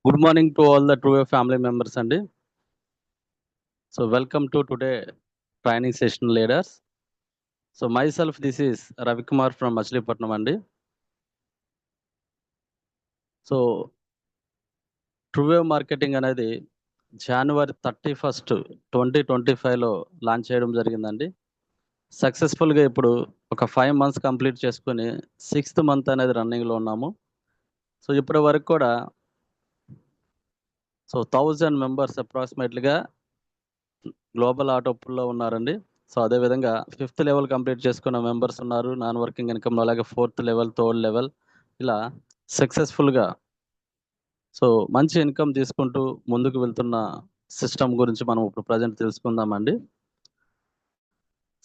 Good morning to all the True family members అండి. So welcome to today training session leaders. So myself this is Ravikumar from Machilipatnam అండి. So true way marketing అనేది January 31st 2025లో launch చేయడం జరిగిందండి. సక్సెస్ఫుల్గా ఇప్పుడు ఒక 5 months complete చేసుకొని 6th month అనేది రన్నింగ్లో ఉన్నాము. సో ఇప్పటి వరకు కూడా 1000 మెంబర్స్ అప్రాక్సిమేట్లీగా గ్లోబల్ ఆటో పూల్లో ఉన్నారండి. సో అదేవిధంగా 5th లెవెల్ కంప్లీట్ చేసుకున్న మెంబర్స్ ఉన్నారు. నాన్ వర్కింగ్ ఇన్కమ్‌లో అలాగే 4th లెవెల్, 3rd లెవెల్ ఇలా సక్సెస్ఫుల్‌గా మంచి ఇన్కమ్ తీసుకుంటూ ముందుకు వెళ్తున్న సిస్టమ్ గురించి మనం ఇప్పుడు ప్రెజెంట్ తెలుసుకుందామండి.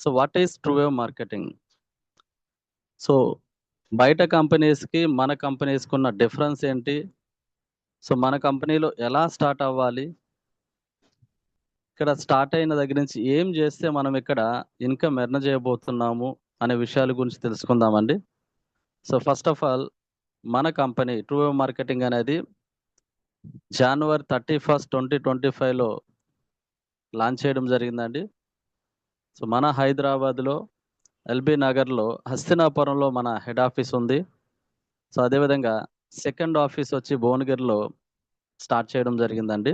So what is true wave marketing? So బయట కంపెనీస్‌కి, మన కంపెనీస్‌కి ఉన్న డిఫరెన్స్ ఏంటి? సో మన కంపెనీలో ఎలా స్టార్ట్ అవ్వాలి? ఇక్కడ స్టార్ట్ అయిన దగ్గర నుంచి ఏం చేస్తే మనం ఇక్కడ ఇన్కమ్ ఎర్న్ చేయబోతున్నాము అనే విషయాల గురించి తెలుసుకుందామండి. సో ఫస్ట్ ఆఫ్ ఆల్ మన కంపెనీ ట్రూ వేవ్ మార్కెటింగ్ అనేది January 31st 2025లో లాంచ్ చేయడం జరిగిందండి. సో మన హైదరాబాద్లో ఎల్బీ నగర్లో హస్తినాపురంలో మన హెడ్ ఆఫీస్ ఉంది. సో అదేవిధంగా సెకండ్ ఆఫీస్ వచ్చి భువనగిరిలో స్టార్ట్ చేయడం జరిగిందండి.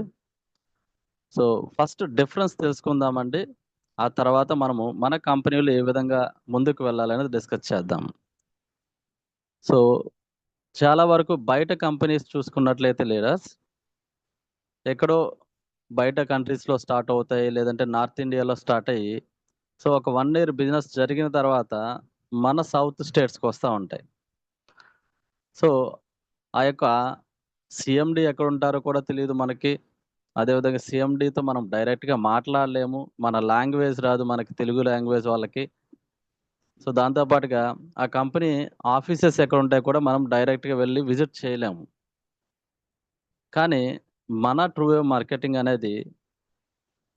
సో ఫస్ట్ డిఫరెన్స్ తెలుసుకుందామండి. ఆ తర్వాత మనము మన కంపెనీలో ఏ విధంగా ముందుకు వెళ్ళాలనేది డిస్కస్ చేద్దాం. సో చాలా వరకు బయట కంపెనీస్ చూసుకున్నట్లయితే లీడర్స్ ఎక్కడో బయట కంట్రీస్‌లో స్టార్ట్ అవుతాయి. లేదంటే నార్త్ ఇండియాలో స్టార్ట్ అయ్యి ఒక 1 ఇయర్ బిజినెస్ జరిగిన తర్వాత మన సౌత్ స్టేట్స్‌కి వస్తా ఉంటాయి. సో ఆ యొక్క సీఎండీ ఎక్కడుంటారో కూడా తెలీదు మనకి. అదేవిధంగా సీఎండీతో మనం డైరెక్ట్‌గా మాట్లాడలేము. మన లాంగ్వేజ్ రాదు మనకి, తెలుగు లాంగ్వేజ్ వాళ్ళకి. సో దాంతో పాటుగా ఆ కంపెనీ ఆఫీసెస్ ఎక్కడుంటాయో కూడా మనం డైరెక్ట్‌గా వెళ్లి విజిట్ చేయలేము. కానీ మన ట్రూ వేవ్ మార్కెటింగ్ అనేది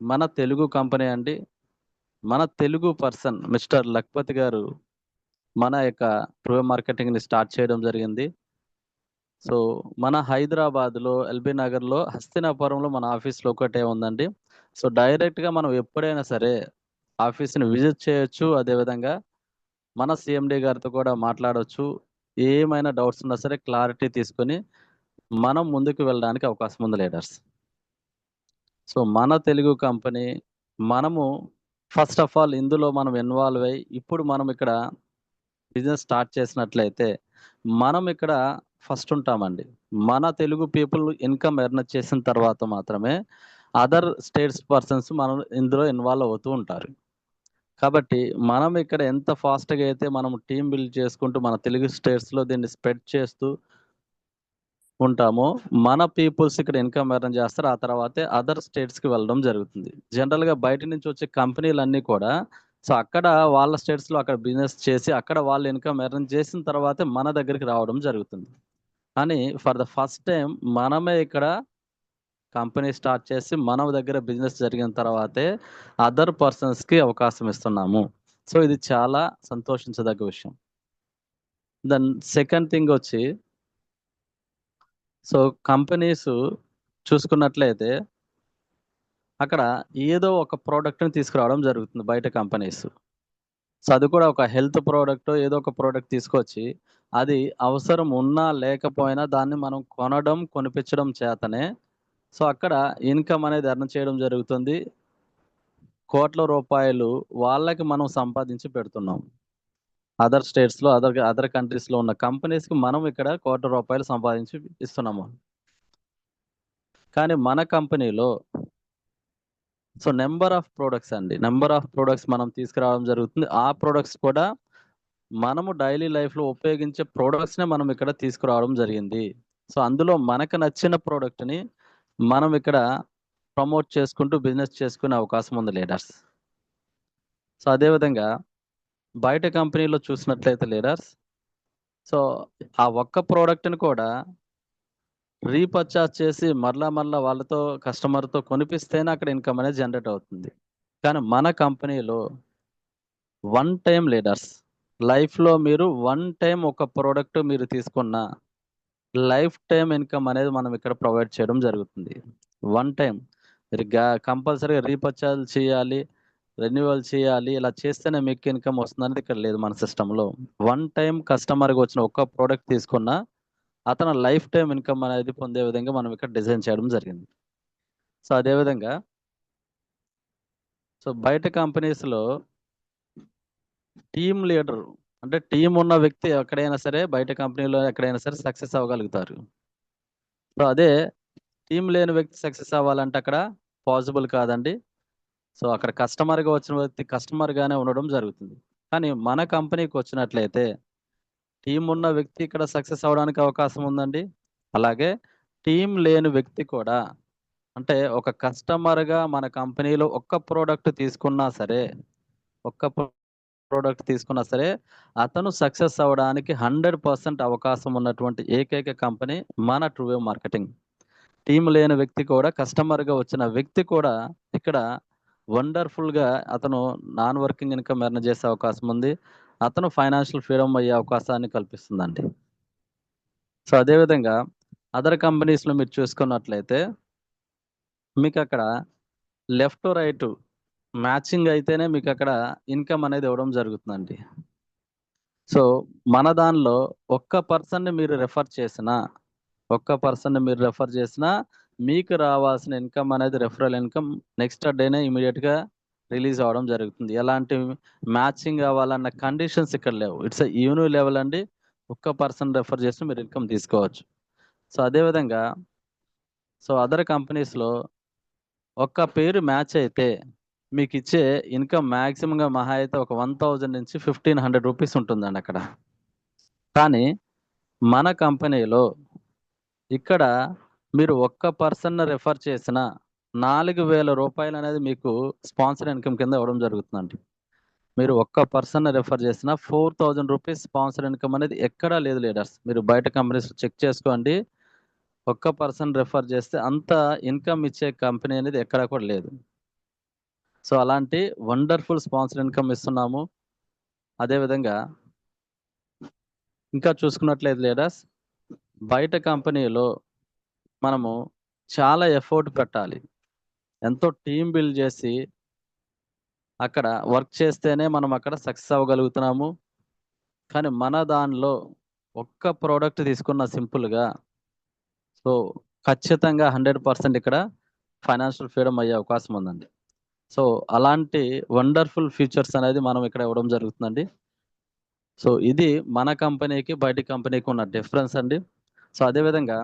మన తెలుగు కంపెనీ అండి. మన తెలుగు పర్సన్ మిస్టర్ లక్పతి గారు మన యొక్క ట్రూ వేవ్ మార్కెటింగ్‌ని స్టార్ట్ చేయడం జరిగింది. సో మన హైదరాబాద్‌లో ఎల్బీ నగర్‌లో హస్తినాపురంలో మన ఆఫీస్ ఒకటే ఉందండి. సో డైరెక్ట్‌గా మనం ఎప్పుడైనా సరే ఆఫీస్‌ని విజిట్ చేయొచ్చు. అదేవిధంగా మన సీఎండీ గారితో కూడా మాట్లాడొచ్చు. ఏమైనా డౌట్స్ ఉన్నా సరే క్లారిటీ తీసుకొని మనం ముందుకు వెళ్ళడానికి అవకాశం ఉంది లీడర్స్. సో మన తెలుగు కంపెనీ మనము ఫస్ట్ ఆఫ్ ఆల్ ఇందులో మనం ఇన్వాల్వ్ అయ్యి ఇప్పుడు మనం ఇక్కడ బిజినెస్ స్టార్ట్ చేసినట్లయితే మనం ఇక్కడ ఫస్ట్ ఉంటామండి. మన తెలుగు పీపుల్ ఇన్కమ్ ఎర్న్ చేసిన తర్వాత మాత్రమే అదర్ స్టేట్స్ పర్సన్స్ మనం ఇందులో ఇన్వాల్వ్ అవుతూ ఉంటారు. కాబట్టి మనం ఇక్కడ ఎంత ఫాస్ట్‌గా అయితే మనం టీమ్ బిల్డ్ చేసుకుంటూ మన తెలుగు స్టేట్స్‌లో దీన్ని స్ప్రెడ్ చేస్తూ ఉంటామో, మన పీపుల్స్ ఇక్కడ ఇన్కమ్ ఎర్న్ చేస్తారు. ఆ తర్వాతే అదర్ స్టేట్స్‌కి వెళ్ళడం జరుగుతుంది. జనరల్‌గా బయట నుంచి వచ్చే కంపెనీలన్నీ కూడా అక్కడ వాళ్ళ స్టేట్స్‌లో అక్కడ బిజినెస్ చేసి, అక్కడ వాళ్ళు ఇన్కమ్ ఎర్న్ చేసిన తర్వాతే మన దగ్గరికి రావడం జరుగుతుంది. కానీ ఫర్ ద ఫస్ట్ టైమ్ మనమే ఇక్కడ కంపెనీ స్టార్ట్ చేసి, మన దగ్గర బిజినెస్ జరిగిన తర్వాతే అదర్ పర్సన్స్‌కి అవకాశం ఇస్తున్నాము. సో ఇది చాలా సంతోషించదగ్గ విషయం. దెన్ సెకండ్ థింగ్ వచ్చి కంపెనీస్ చూసుకున్నట్లయితే అక్కడ ఏదో ఒక ప్రోడక్ట్‌ని తీసుకురావడం జరుగుతుంది బయట కంపెనీస్. అది కూడా ఒక హెల్త్ ప్రోడక్టో ఏదో ఒక ప్రోడక్ట్ తీసుకొచ్చి, అది అవసరం ఉన్నా లేకపోయినా దాన్ని మనం కొనడం, కొనిపించడం చేతనే అక్కడ ఇన్కమ్ అనేది ఎర్న్ చేయడం జరుగుతుంది. కోట్ల రూపాయలు వాళ్ళకి మనం సంపాదించి పెడుతున్నాం. అదర్ స్టేట్స్‌లో, అదర్ కంట్రీస్‌లో ఉన్న కంపెనీస్‌కి మనం ఇక్కడ కోట్ల రూపాయలు సంపాదించి ఇస్తున్నాము. కానీ మన కంపెనీలో నంబర్ ఆఫ్ ప్రొడక్ట్స్ అండి. నంబర్ ఆఫ్ ప్రొడక్ట్స్ మనం తీసుకురావడం జరుగుతుంది. ఆ ప్రొడక్ట్స్ కూడా మనము డైలీ లైఫ్‌లో ఉపయోగించే ప్రొడక్ట్స్‌నే మనం ఇక్కడ తీసుకురావడం జరిగింది. అందులో మనకు నచ్చిన ప్రొడక్ట్‌ని మనం ఇక్కడ ప్రమోట్ చేసుకుంటూ బిజినెస్ చేసుకునే అవకాశం ఉంది లీడర్స్. అదే విధంగా బయట కంపెనీలో చూసినట్లయితే లీడర్స్ ఆ ఒక్క ప్రొడక్ట్‌ని కూడా రీపర్చేజ్ చేసి మరలా వాళ్ళతో కస్టమర్‌తో కొనిపిస్తేనే అక్కడ ఇన్కమ్ అనేది జనరేట్ అవుతుంది. కానీ మన కంపెనీలో వన్ టైమ్ లీడర్స్ లైఫ్‌లో మీరు వన్ టైమ్ ఒక ప్రొడక్ట్ మీరు తీసుకున్నా, లైఫ్ టైమ్ ఇన్కమ్ అనేది మనం ఇక్కడ ప్రొవైడ్ చేయడం జరుగుతుంది. వన్ టైం మీరు కంపల్సరీగా రీపర్చేజ్ చేయాలి, రెన్యువల్ చేయాలి. ఇలా చేస్తేనే మీకు ఇన్కమ్ వస్తుందనేది ఇక్కడ లేదు మన సిస్టమ్‌లో. వన్ టైం కస్టమర్‌కి వచ్చిన ఒక్క ప్రొడక్ట్ తీసుకున్నా అతను లైఫ్ టైమ్ ఇన్కమ్ అనేది పొందే విధంగా మనం ఇక్కడ డిజైన్ చేయడం జరిగింది. సో, అదే విధంగా బయట కంపెనీస్‌లో టీమ్ లీడర్ అంటే టీమ్ ఉన్న వ్యక్తి ఎక్కడైనా సరే బయట కంపెనీలో ఎక్కడైనా సరే సక్సెస్ అవ్వగలుగుతారు. సో, అదే టీమ్ లేని వ్యక్తి సక్సెస్ అవ్వాలంటే అక్కడ పాసిబుల్ కాదండి. సో, అక్కడ కస్టమర్‌గా వచ్చిన వ్యక్తి కస్టమర్‌గానే ఉండడం జరుగుతుంది. కానీ మన కంపెనీకొచ్చినట్లయితే టీమ్ ఉన్న వ్యక్తి ఇక్కడ సక్సెస్ అవ్వడానికి అవకాశం ఉందండి. అలాగే టీమ్ లేని వ్యక్తి కూడా అంటే ఒక కస్టమర్‌గా మన కంపెనీలో ఒక్క ప్రొడక్ట్ తీసుకున్నా సరే, ఒక్క ప్రొడక్ట్ తీసుకున్నా సరే, అతను సక్సెస్ అవ్వడానికి 100% అవకాశం ఉన్నటువంటి ఏకైక కంపెనీ మన ట్రూవేవ్ మార్కెటింగ్. టీమ్ లేని వ్యక్తి కూడా కస్టమర్‌గా వచ్చిన వ్యక్తి కూడా ఇక్కడ వండర్‌ఫుల్‌గా అతను నాన్ వర్కింగ్ ఇన్‌కమ్ ఎర్న్ చేసే అవకాశం ఉంది. అతను ఫైనాన్షియల్ ఫ్రీడమ్ అయ్యే అవకాశాన్ని కల్పిస్తుందండి. సో, అదే విధంగా అదర్ కంపెనీస్‌లో మీరు చూసుకున్నట్లయితే మీకక్కడ లెఫ్ట్, రైట్ మ్యాచింగ్ అయితేనే మీకక్కడ ఇన్‌కమ్ అనేది ఇవ్వడం జరుగుతుందండి. సో, మన దానిలో ఒక్క పర్సన్‌ని మీరు రిఫర్ చేసినా, మీకు రావాల్సిన ఇన్‌కమ్ అనేది రిఫరల్ ఇన్‌కమ్ నెక్స్ట్ డేనే ఇమ్మీడియేట్‌గా రిలీజ్ అవ్వడం జరుగుతుంది. ఎలాంటి మ్యాచింగ్ అవ్వాలన్న కండిషన్స్ ఇక్కడ లేవు. ఇట్స్ ఎ యూని లెవెల్ అండి. ఒక్క పర్సన్ రిఫర్ చేసి మీరు ఇన్‌కమ్ తీసుకోవచ్చు. సో, అదే విధంగా అదర్ కంపెనీస్‌లో ఒక్క పేరు మ్యాచ్ అయితే మీకిచ్చే ఇన్‌కమ్ మాక్సిమంగా మహా అయితే ఒక 1000 నుంచి 1500 రూపీస్ ఉంటుందండి అక్కడ. కానీ మన కంపెనీలో ఇక్కడ మీరు ఒక్క పర్సన్‌ని రిఫర్ చేసినా 4000 రూపాయలనేది మీకు స్పాన్సర్ ఇన్‌కమ్ కింద ఇవ్వడం జరుగుతుందండి. మీరు ఒక్క పర్సన్‌ని రిఫర్ చేసినా 4000 రూపీస్ స్పాన్సర్ ఇన్‌కమ్ అనేది ఎక్కడా లేదు లీడర్స్. మీరు బయట కంపెనీస్‌లో చెక్ చేసుకోండి. ఒక్క పర్సన్ రిఫర్ చేస్తే అంత ఇన్‌కమ్ ఇచ్చే కంపెనీ అనేది ఎక్కడా కూడా లేదు. సో, అలాంటి వండర్‌ఫుల్ స్పాన్సర్ ఇన్‌కమ్ ఇస్తున్నాము. అదే విధంగా ఇంకా చూసుకున్నట్లయితే లీడర్స్ బయట కంపెనీలో మనము చాలా ఎఫర్ట్ పెట్టాలి. ఎంతో టీమ్ బిల్డ్ చేసి అక్కడ వర్క్ చేస్తేనే మనం అక్కడ సక్సెస్ అవ్వగలుగుతున్నాము. కానీ మన దానిలో ఒక్క ప్రొడక్ట్ తీసుకున్న సింపుల్‌గా సో, ఖచ్చితంగా 100% ఇక్కడ ఫైనాన్షియల్ ఫ్రీడమ్ అయ్యే అవకాశం ఉందండి. సో, అలాంటి వండర్‌ఫుల్ ఫీచర్స్ అనేది మనం ఇక్కడ ఇవ్వడం జరుగుతుందండి. సో, ఇది మన కంపెనీకి, బయటి కంపెనీకి ఉన్న డిఫరెన్స్ అండి. సో, అదే విధంగా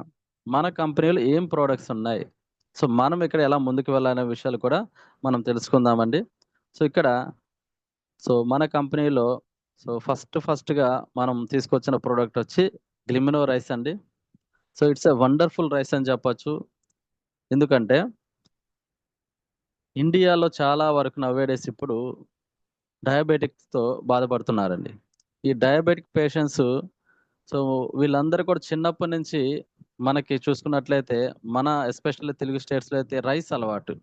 మన కంపెనీలో ఏం ప్రొడక్ట్స్ ఉన్నాయి? సో, మనం ఇక్కడ ఎలా ముందుకు వెళ్ళాలనే విషయాలు కూడా మనం తెలుసుకుందామండి. సో, ఇక్కడ మన కంపెనీలో ఫస్ట్‌గా మనం తీసుకొచ్చిన ప్రొడక్ట్ వచ్చి గ్లిమినో రైస్ అండి. So, it's a wonderful rice అని చెప్పొచ్చు. ఎందుకంటే ఇండియాలో చాలా వరకు నౌ-ఏ-డేస్ ఇప్పుడు డయాబెటిక్స్‌తో బాధపడుతున్నారండి. ఈ డయాబెటిక్ పేషెంట్స్ సో, వీళ్ళందరూ కూడా చిన్నప్పటి నుంచి మనకి చూసుకున్నట్లయితే మన ఎస్పెషల్లీ తెలుగు స్టేట్స్‌లో అయితే రైస్ అలవాటు.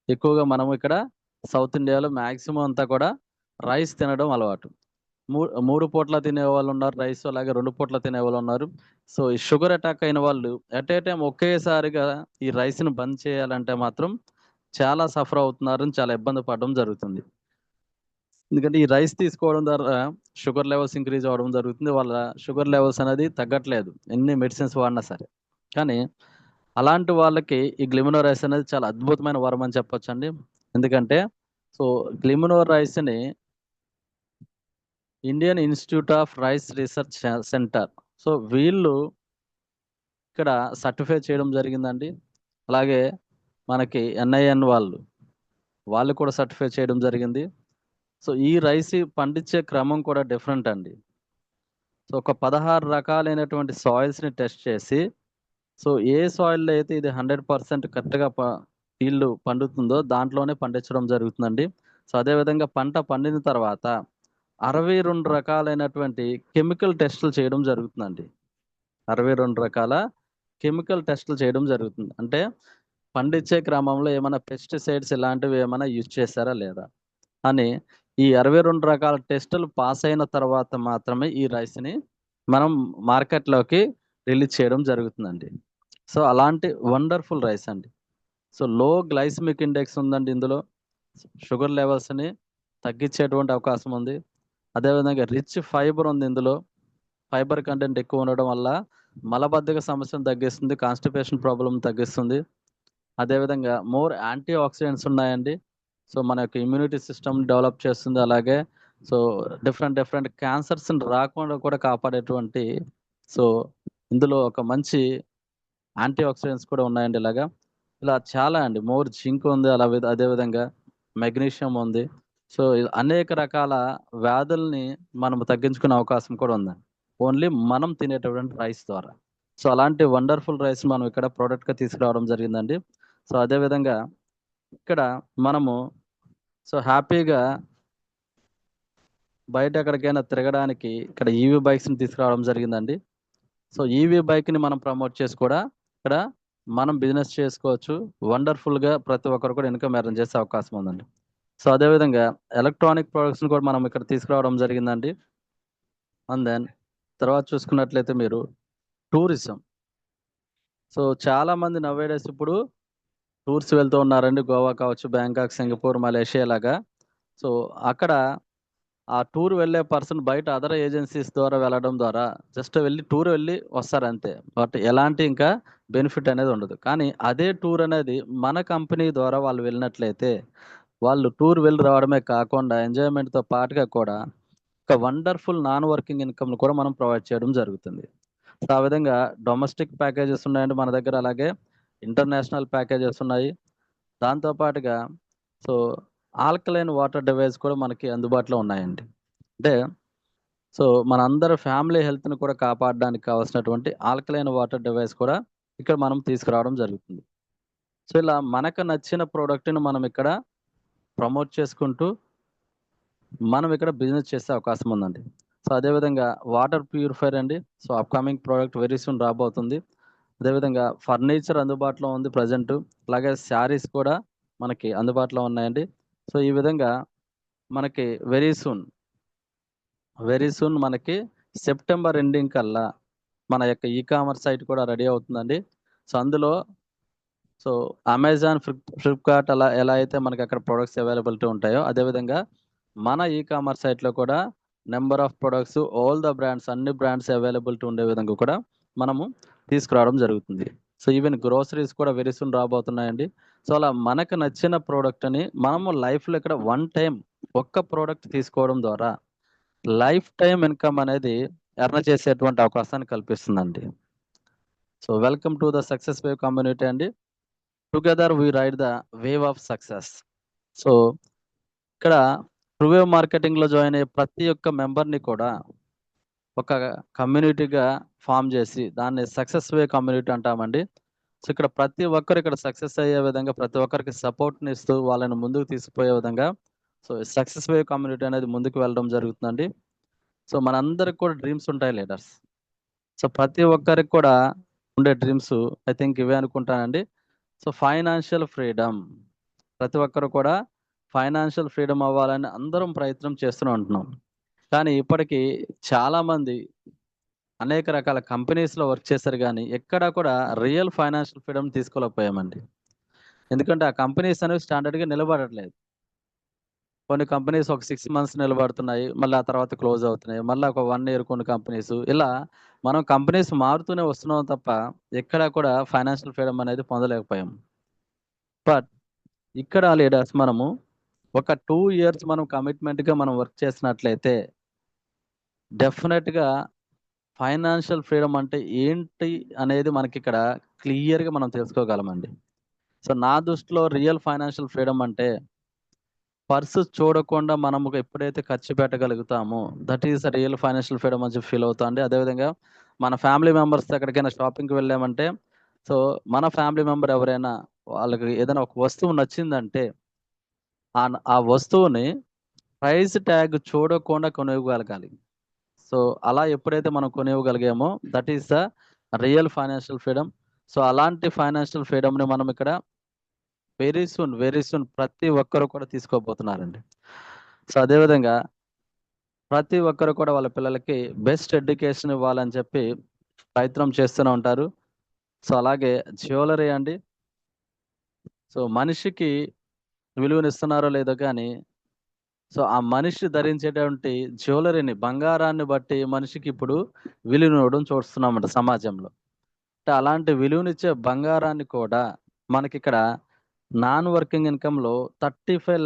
ఎక్కువగా మనం ఇక్కడ సౌత్ ఇండియాలో మాక్సిమం అంతా కూడా రైస్ తినడం అలవాటు. 3 పూట్ల తినేవాళ్ళున్నారు రైస్. అలాగే 2 పూట్ల తినేవాళ్ళున్నారు. సో, ఈ షుగర్ అటాక్ అయిన వాళ్ళు ఎట్ ఏ టైమ్ ఒకేసారిగా ఈ రైస్‌ని బంద్ చేయాలంటే మాత్రం చాలా సఫర్ అవుతున్నారు. చాలా ఇబ్బంది పడడం జరుగుతుంది. ఎందుకంటే ఈ రైస్ తీసుకోవడం ద్వారా షుగర్ లెవెల్స్ ఇంక్రీజ్ అవ్వడం జరుగుతుంది. వాళ్ళ షుగర్ లెవెల్స్ అనేది తగ్గట్లేదు. ఎన్ని మెడిసిన్స్ వాడినా సరే. కానీ అలాంటి వాళ్ళకి ఈ గ్లిమినో రైస్ అనేది చాలా అద్భుతమైన వరం అని చెప్పొచ్చండి. ఎందుకంటే సో, గ్లిమినో రైస్‌ని Indian institute of rice research centre. So, వీళ్ళు ఇక్కడ సర్టిఫై చేయడం జరిగిందండి. అలాగే మనకి ఎన్ఐఎన్ వాళ్ళు కూడా సర్టిఫై చేయడం జరిగింది. సో, ఈ రైస్ పండించే క్రమం కూడా డిఫరెంట్ అండి. సో, ఒక 16 రకాలైనటువంటి సాయిల్స్‌ని టెస్ట్ చేసి, సో, ఏ సాయిల్‌లో అయితే ఇది 100% కరెక్ట్‌గా ఈల్డ్ పండుతుందో దాంట్లోనే పండించడం జరుగుతుందండి. సో, అదే విధంగా పంట పండిన తర్వాత 62 రకాలైనటువంటి కెమికల్ టెస్టులు చేయడం జరుగుతుందండి. 62 రకాల కెమికల్ టెస్టులు చేయడం జరుగుతుంది. అంటే పండించే క్రమంలో ఏమైనా పెస్టిసైడ్స్ ఇలాంటివి ఏమైనా యూజ్ చేశారా లేదా? అని ఈ 62 రకాల టెస్టులు పాస్ అయిన తర్వాత మాత్రమే ఈ రైస్‌ని మనం మార్కెట్‌లోకి రిలీజ్ చేయడం జరుగుతుందండి. సో అలాంటి వండర్ఫుల్ రైస్ అండి. సో లో గ్లైసమిక్ ఇండెక్స్ ఉందండి ఇందులో. షుగర్ లెవెల్స్ని తగ్గించేటువంటి అవకాశం ఉంది. అదేవిధంగా రిచ్ ఫైబర్ ఉంది ఇందులో. ఫైబర్ కంటెంట్ ఎక్కువ ఉండడం వల్ల మలబద్ధక సమస్యను తగ్గిస్తుంది, కాన్స్టిపేషన్ ప్రాబ్లం తగ్గిస్తుంది. అదేవిధంగా మోర్ యాంటీ ఆక్సిడెంట్స్ ఉన్నాయండి. సో మన యొక్క ఇమ్యూనిటీ సిస్టమ్ డెవలప్ చేస్తుంది. అలాగే సో డిఫరెంట్ క్యాన్సర్స్ని రాకుండా కూడా కాపాడేటువంటి సో ఇందులో ఒక మంచి యాంటీ ఆక్సిడెంట్స్ కూడా ఉన్నాయండి. ఇలా చాలా అండి. మోర్ జింక్ ఉంది. అదేవిధంగా మెగ్నీషియం ఉంది. సో అనేక రకాల వ్యాధుల్ని మనం తగ్గించుకునే అవకాశం కూడా ఉందండి. ఓన్లీ మనం తినేటటువంటి రైస్ ద్వారా. సో అలాంటి వండర్ఫుల్ రైస్ మనం ఇక్కడ ప్రోడక్ట్‌గా తీసుకురావడం జరిగిందండి. సో అదేవిధంగా ఇక్కడ మనము సో హ్యాపీగా బయట ఎక్కడికైనా తిరగడానికి ఇక్కడ ఈవీ బైక్స్‌ని తీసుకురావడం జరిగిందండి. సో ఈవీ బైక్‌ని మనం ప్రమోట్ చేసి కూడా ఇక్కడ మనం బిజినెస్ చేసుకోవచ్చు. వండర్ఫుల్‌గా ప్రతి ఒక్కరు కూడా ఇన్‌కమ్ ఎర్న్ చేసే అవకాశం ఉందండి. సో అదేవిధంగా ఎలక్ట్రానిక్ ప్రొడక్ట్స్‌ని కూడా మనం ఇక్కడ తీసుకురావడం జరిగిందండి. అండ్ దెన్ తర్వాత చూసుకున్నట్లయితే మీరు టూరిజం. సో చాలామంది నౌవేడేస్ ఇప్పుడు టూర్స్ వెళ్తూ ఉన్నారండి. గోవా కావచ్చు, బ్యాంకాక్, సింగపూర్, మలేషియా లాగా. సో అక్కడ ఆ టూర్ వెళ్ళే పర్సన్ బయట అదర్ ఏజెన్సీస్ ద్వారా వెళ్ళడం ద్వారా జస్ట్ టూర్ వెళ్ళి వస్తారంతే. బట్ ఎలాంటి ఇంకా బెనిఫిట్ అనేది ఉండదు. కానీ అదే టూర్ అనేది మన కంపెనీ ద్వారా వాళ్ళు వెళ్ళినట్లయితే వాళ్ళు టూర్ వెళ్ళి రావడమే కాకుండా ఎంజాయ్మెంట్‌తో పాటుగా కూడా ఒక వండర్ఫుల్ నాన్ వర్కింగ్ ఇన్‌కమ్‌ని కూడా మనం ప్రొవైడ్ చేయడం జరుగుతుంది. సో ఆ విధంగా డొమెస్టిక్ ప్యాకేజెస్ ఉన్నాయండి మన దగ్గర. అలాగే ఇంటర్నేషనల్ ప్యాకేజెస్ ఉన్నాయి. దాంతో పాటుగా సో ఆల్కలైన్ వాటర్ డివైస్ కూడా మనకి అందుబాటులో ఉన్నాయండి. అంటే సో మనందరి ఫ్యామిలీ హెల్త్‌ని కూడా కాపాడడానికి కావాల్సినటువంటి ఆల్కలైన్ వాటర్ డివైస్ కూడా ఇక్కడ మనం తీసుకురావడం జరుగుతుంది. సో ఇలా మనకు నచ్చిన ప్రొడక్ట్‌ని మనం ఇక్కడ ప్రమోట్ చేసుకుంటూ మనం ఇక్కడ బిజినెస్ చేసే అవకాశం ఉందండి. సో అదేవిధంగా వాటర్ ప్యూరిఫైయర్ అండి. So upcoming product very soon రాబోతుంది. అదేవిధంగా ఫర్నిచర్ అందుబాటులో ఉంది ప్రెజెంటు. అలాగే శారీస్ కూడా మనకి అందుబాటులో ఉన్నాయండి. సో ఈ విధంగా మనకి వెరీ సూన్ మనకి సెప్టెంబర్ ఎండింగ్ కల్లా మన యొక్క కామర్స్ సైట్ కూడా రెడీ అవుతుందండి. సో అందులో సో అమెజాన్, ఫ్లిప్‌కార్ట్ ఎలా అయితే మనకి అక్కడ ప్రొడక్ట్స్ అవైలబిలిటీ ఉంటాయో, అదేవిధంగా మన కామర్స్ సైట్‌లో కూడా number of products all the brands అన్ని బ్రాండ్స్ అవైలబిలిటీ ఉండే విధంగా కూడా మనము తీసుకురావడం జరుగుతుంది. సో ఈవెన్ గ్రోసరీస్ కూడా వెరీ సూన్ రాబోతున్నాయండి. సో అలా మనకు నచ్చిన ప్రొడక్ట్‌ని మనము లైఫ్‌లో ఇక్కడ వన్ టైమ్ ఒక్క ప్రొడక్ట్ తీసుకోవడం ద్వారా లైఫ్ టైమ్ ఇన్‌కమ్ అనేది ఎర్న్ చేసేటువంటి అవకాశాన్ని కల్పిస్తుందండి. So welcome to the success wave community అండి. Together we ride the wave of success. So ఇక్కడ ట్రూవేవ్ మార్కెటింగ్‌లో జాయిన్ అయ్యే ప్రతి ఒక్క మెంబర్‌ని కూడా ఒక కమ్యూనిటీగా ఫార్మ్ చేసి దాన్ని సక్సెస్ వే కమ్యూనిటీ అంటామండి. సో ఇక్కడ ప్రతి ఒక్కరు ఇక్కడ సక్సెస్ అయ్యే విధంగా ప్రతి ఒక్కరికి సపోర్ట్‌ని ఇస్తూ వాళ్ళని ముందుకు తీసుకుపోయే విధంగా సో సక్సెస్ వే కమ్యూనిటీ అనేది ముందుకు వెళ్ళడం జరుగుతుందండి. సో మనందరికి కూడా డ్రీమ్స్ ఉంటాయి లీడర్స్. సో ప్రతి ఒక్కరికి కూడా ఉండే డ్రీమ్స్ ఐ థింక్ ఇవే అనుకుంటానండి. So financial freedom. ప్రతి ఒక్కరు కూడా ఫైనాన్షియల్ ఫ్రీడమ్ అవ్వాలని అందరం ప్రయత్నం చేస్తూనే ఉంటున్నాం. కానీ ఇప్పటికి చాలామంది అనేక రకాల కంపెనీస్‌లో వర్క్ చేశారు గానీ, ఎక్కడా కూడా రియల్ ఫైనాన్షియల్ ఫ్రీడమ్ తీసుకోలేకపోయామండి. ఎందుకంటే ఆ కంపెనీస్ అనేవి స్టాండర్డ్‌గా నిలబడట్లేదు. కొన్ని కంపెనీస్ ఒక 6 మంత్స్ నిలబడుతున్నాయి. మళ్ళీ ఆ తర్వాత క్లోజ్ అవుతున్నాయి. మళ్ళా ఒక 1 ఇయర్ కొన్ని కంపెనీస్. ఇలా మనం కంపెనీస్ మారుతూనే వస్తున్నాం తప్ప, ఎక్కడా కూడా ఫైనాన్షియల్ ఫ్రీడమ్ అనేది పొందలేకపోయాం. బట్ ఇక్కడ లీడర్స్ మనము ఒక 2 ఇయర్స్ మనం కమిట్మెంట్‌గా మనం వర్క్ చేసినట్లయితే డెఫినిట్‌గా ఫైనాన్షియల్ ఫ్రీడమ్ అంటే ఏంటి అనేది మనకిక్కడ క్లియర్‌గా మనం తెలుసుకోగలమండి. సో నా దృష్టిలో రియల్ ఫైనాన్షియల్ ఫ్రీడమ్ అంటే పర్స్ చూడకుండా మనము ఎప్పుడైతే ఖర్చు పెట్టగలుగుతామో that is the real financial freedom అని చెప్పి ఫీల్ అవుతా అండి. అదేవిధంగా మన ఫ్యామిలీ మెంబర్స్‌తో ఎక్కడికైనా షాపింగ్‌కి వెళ్ళామంటే సో మన ఫ్యామిలీ మెంబర్ ఎవరైనా వాళ్ళకి ఏదైనా ఒక వస్తువు నచ్చిందంటే ఆ వస్తువుని ప్రైస్ ట్యాగ్ చూడకుండా కొనివ్వగలగాలి. సో అలా ఎప్పుడైతే మనం కొనివ్వగలిగామో that is the real financial freedom. So అలాంటి ఫైనాన్షియల్ ఫ్రీడమ్‌ని మనం ఇక్కడ వెరీ సూన్ ప్రతి ఒక్కరు కూడా తీసుకోబోతున్నారండి. సో అదేవిధంగా ప్రతి ఒక్కరు కూడా వాళ్ళ పిల్లలకి బెస్ట్ ఎడ్యుకేషన్ ఇవ్వాలని చెప్పి ప్రయత్నం చేస్తూనే ఉంటారు. సో అలాగే జ్యువెలరీ అండి. సో మనిషికి విలువనిస్తున్నారో లేదో కానీ, సో ఆ మనిషి ధరించేటువంటి జ్యువెలరీని, బంగారాన్ని బట్టి మనిషికి ఇప్పుడు విలువనివ్వడం చూస్తున్నామంట సమాజంలో. అంటే అలాంటి విలువనిచ్చే బంగారాన్ని కూడా మనకిక్కడ నాన్ వర్కింగ్ ఇన్‌కమ్‌లో 35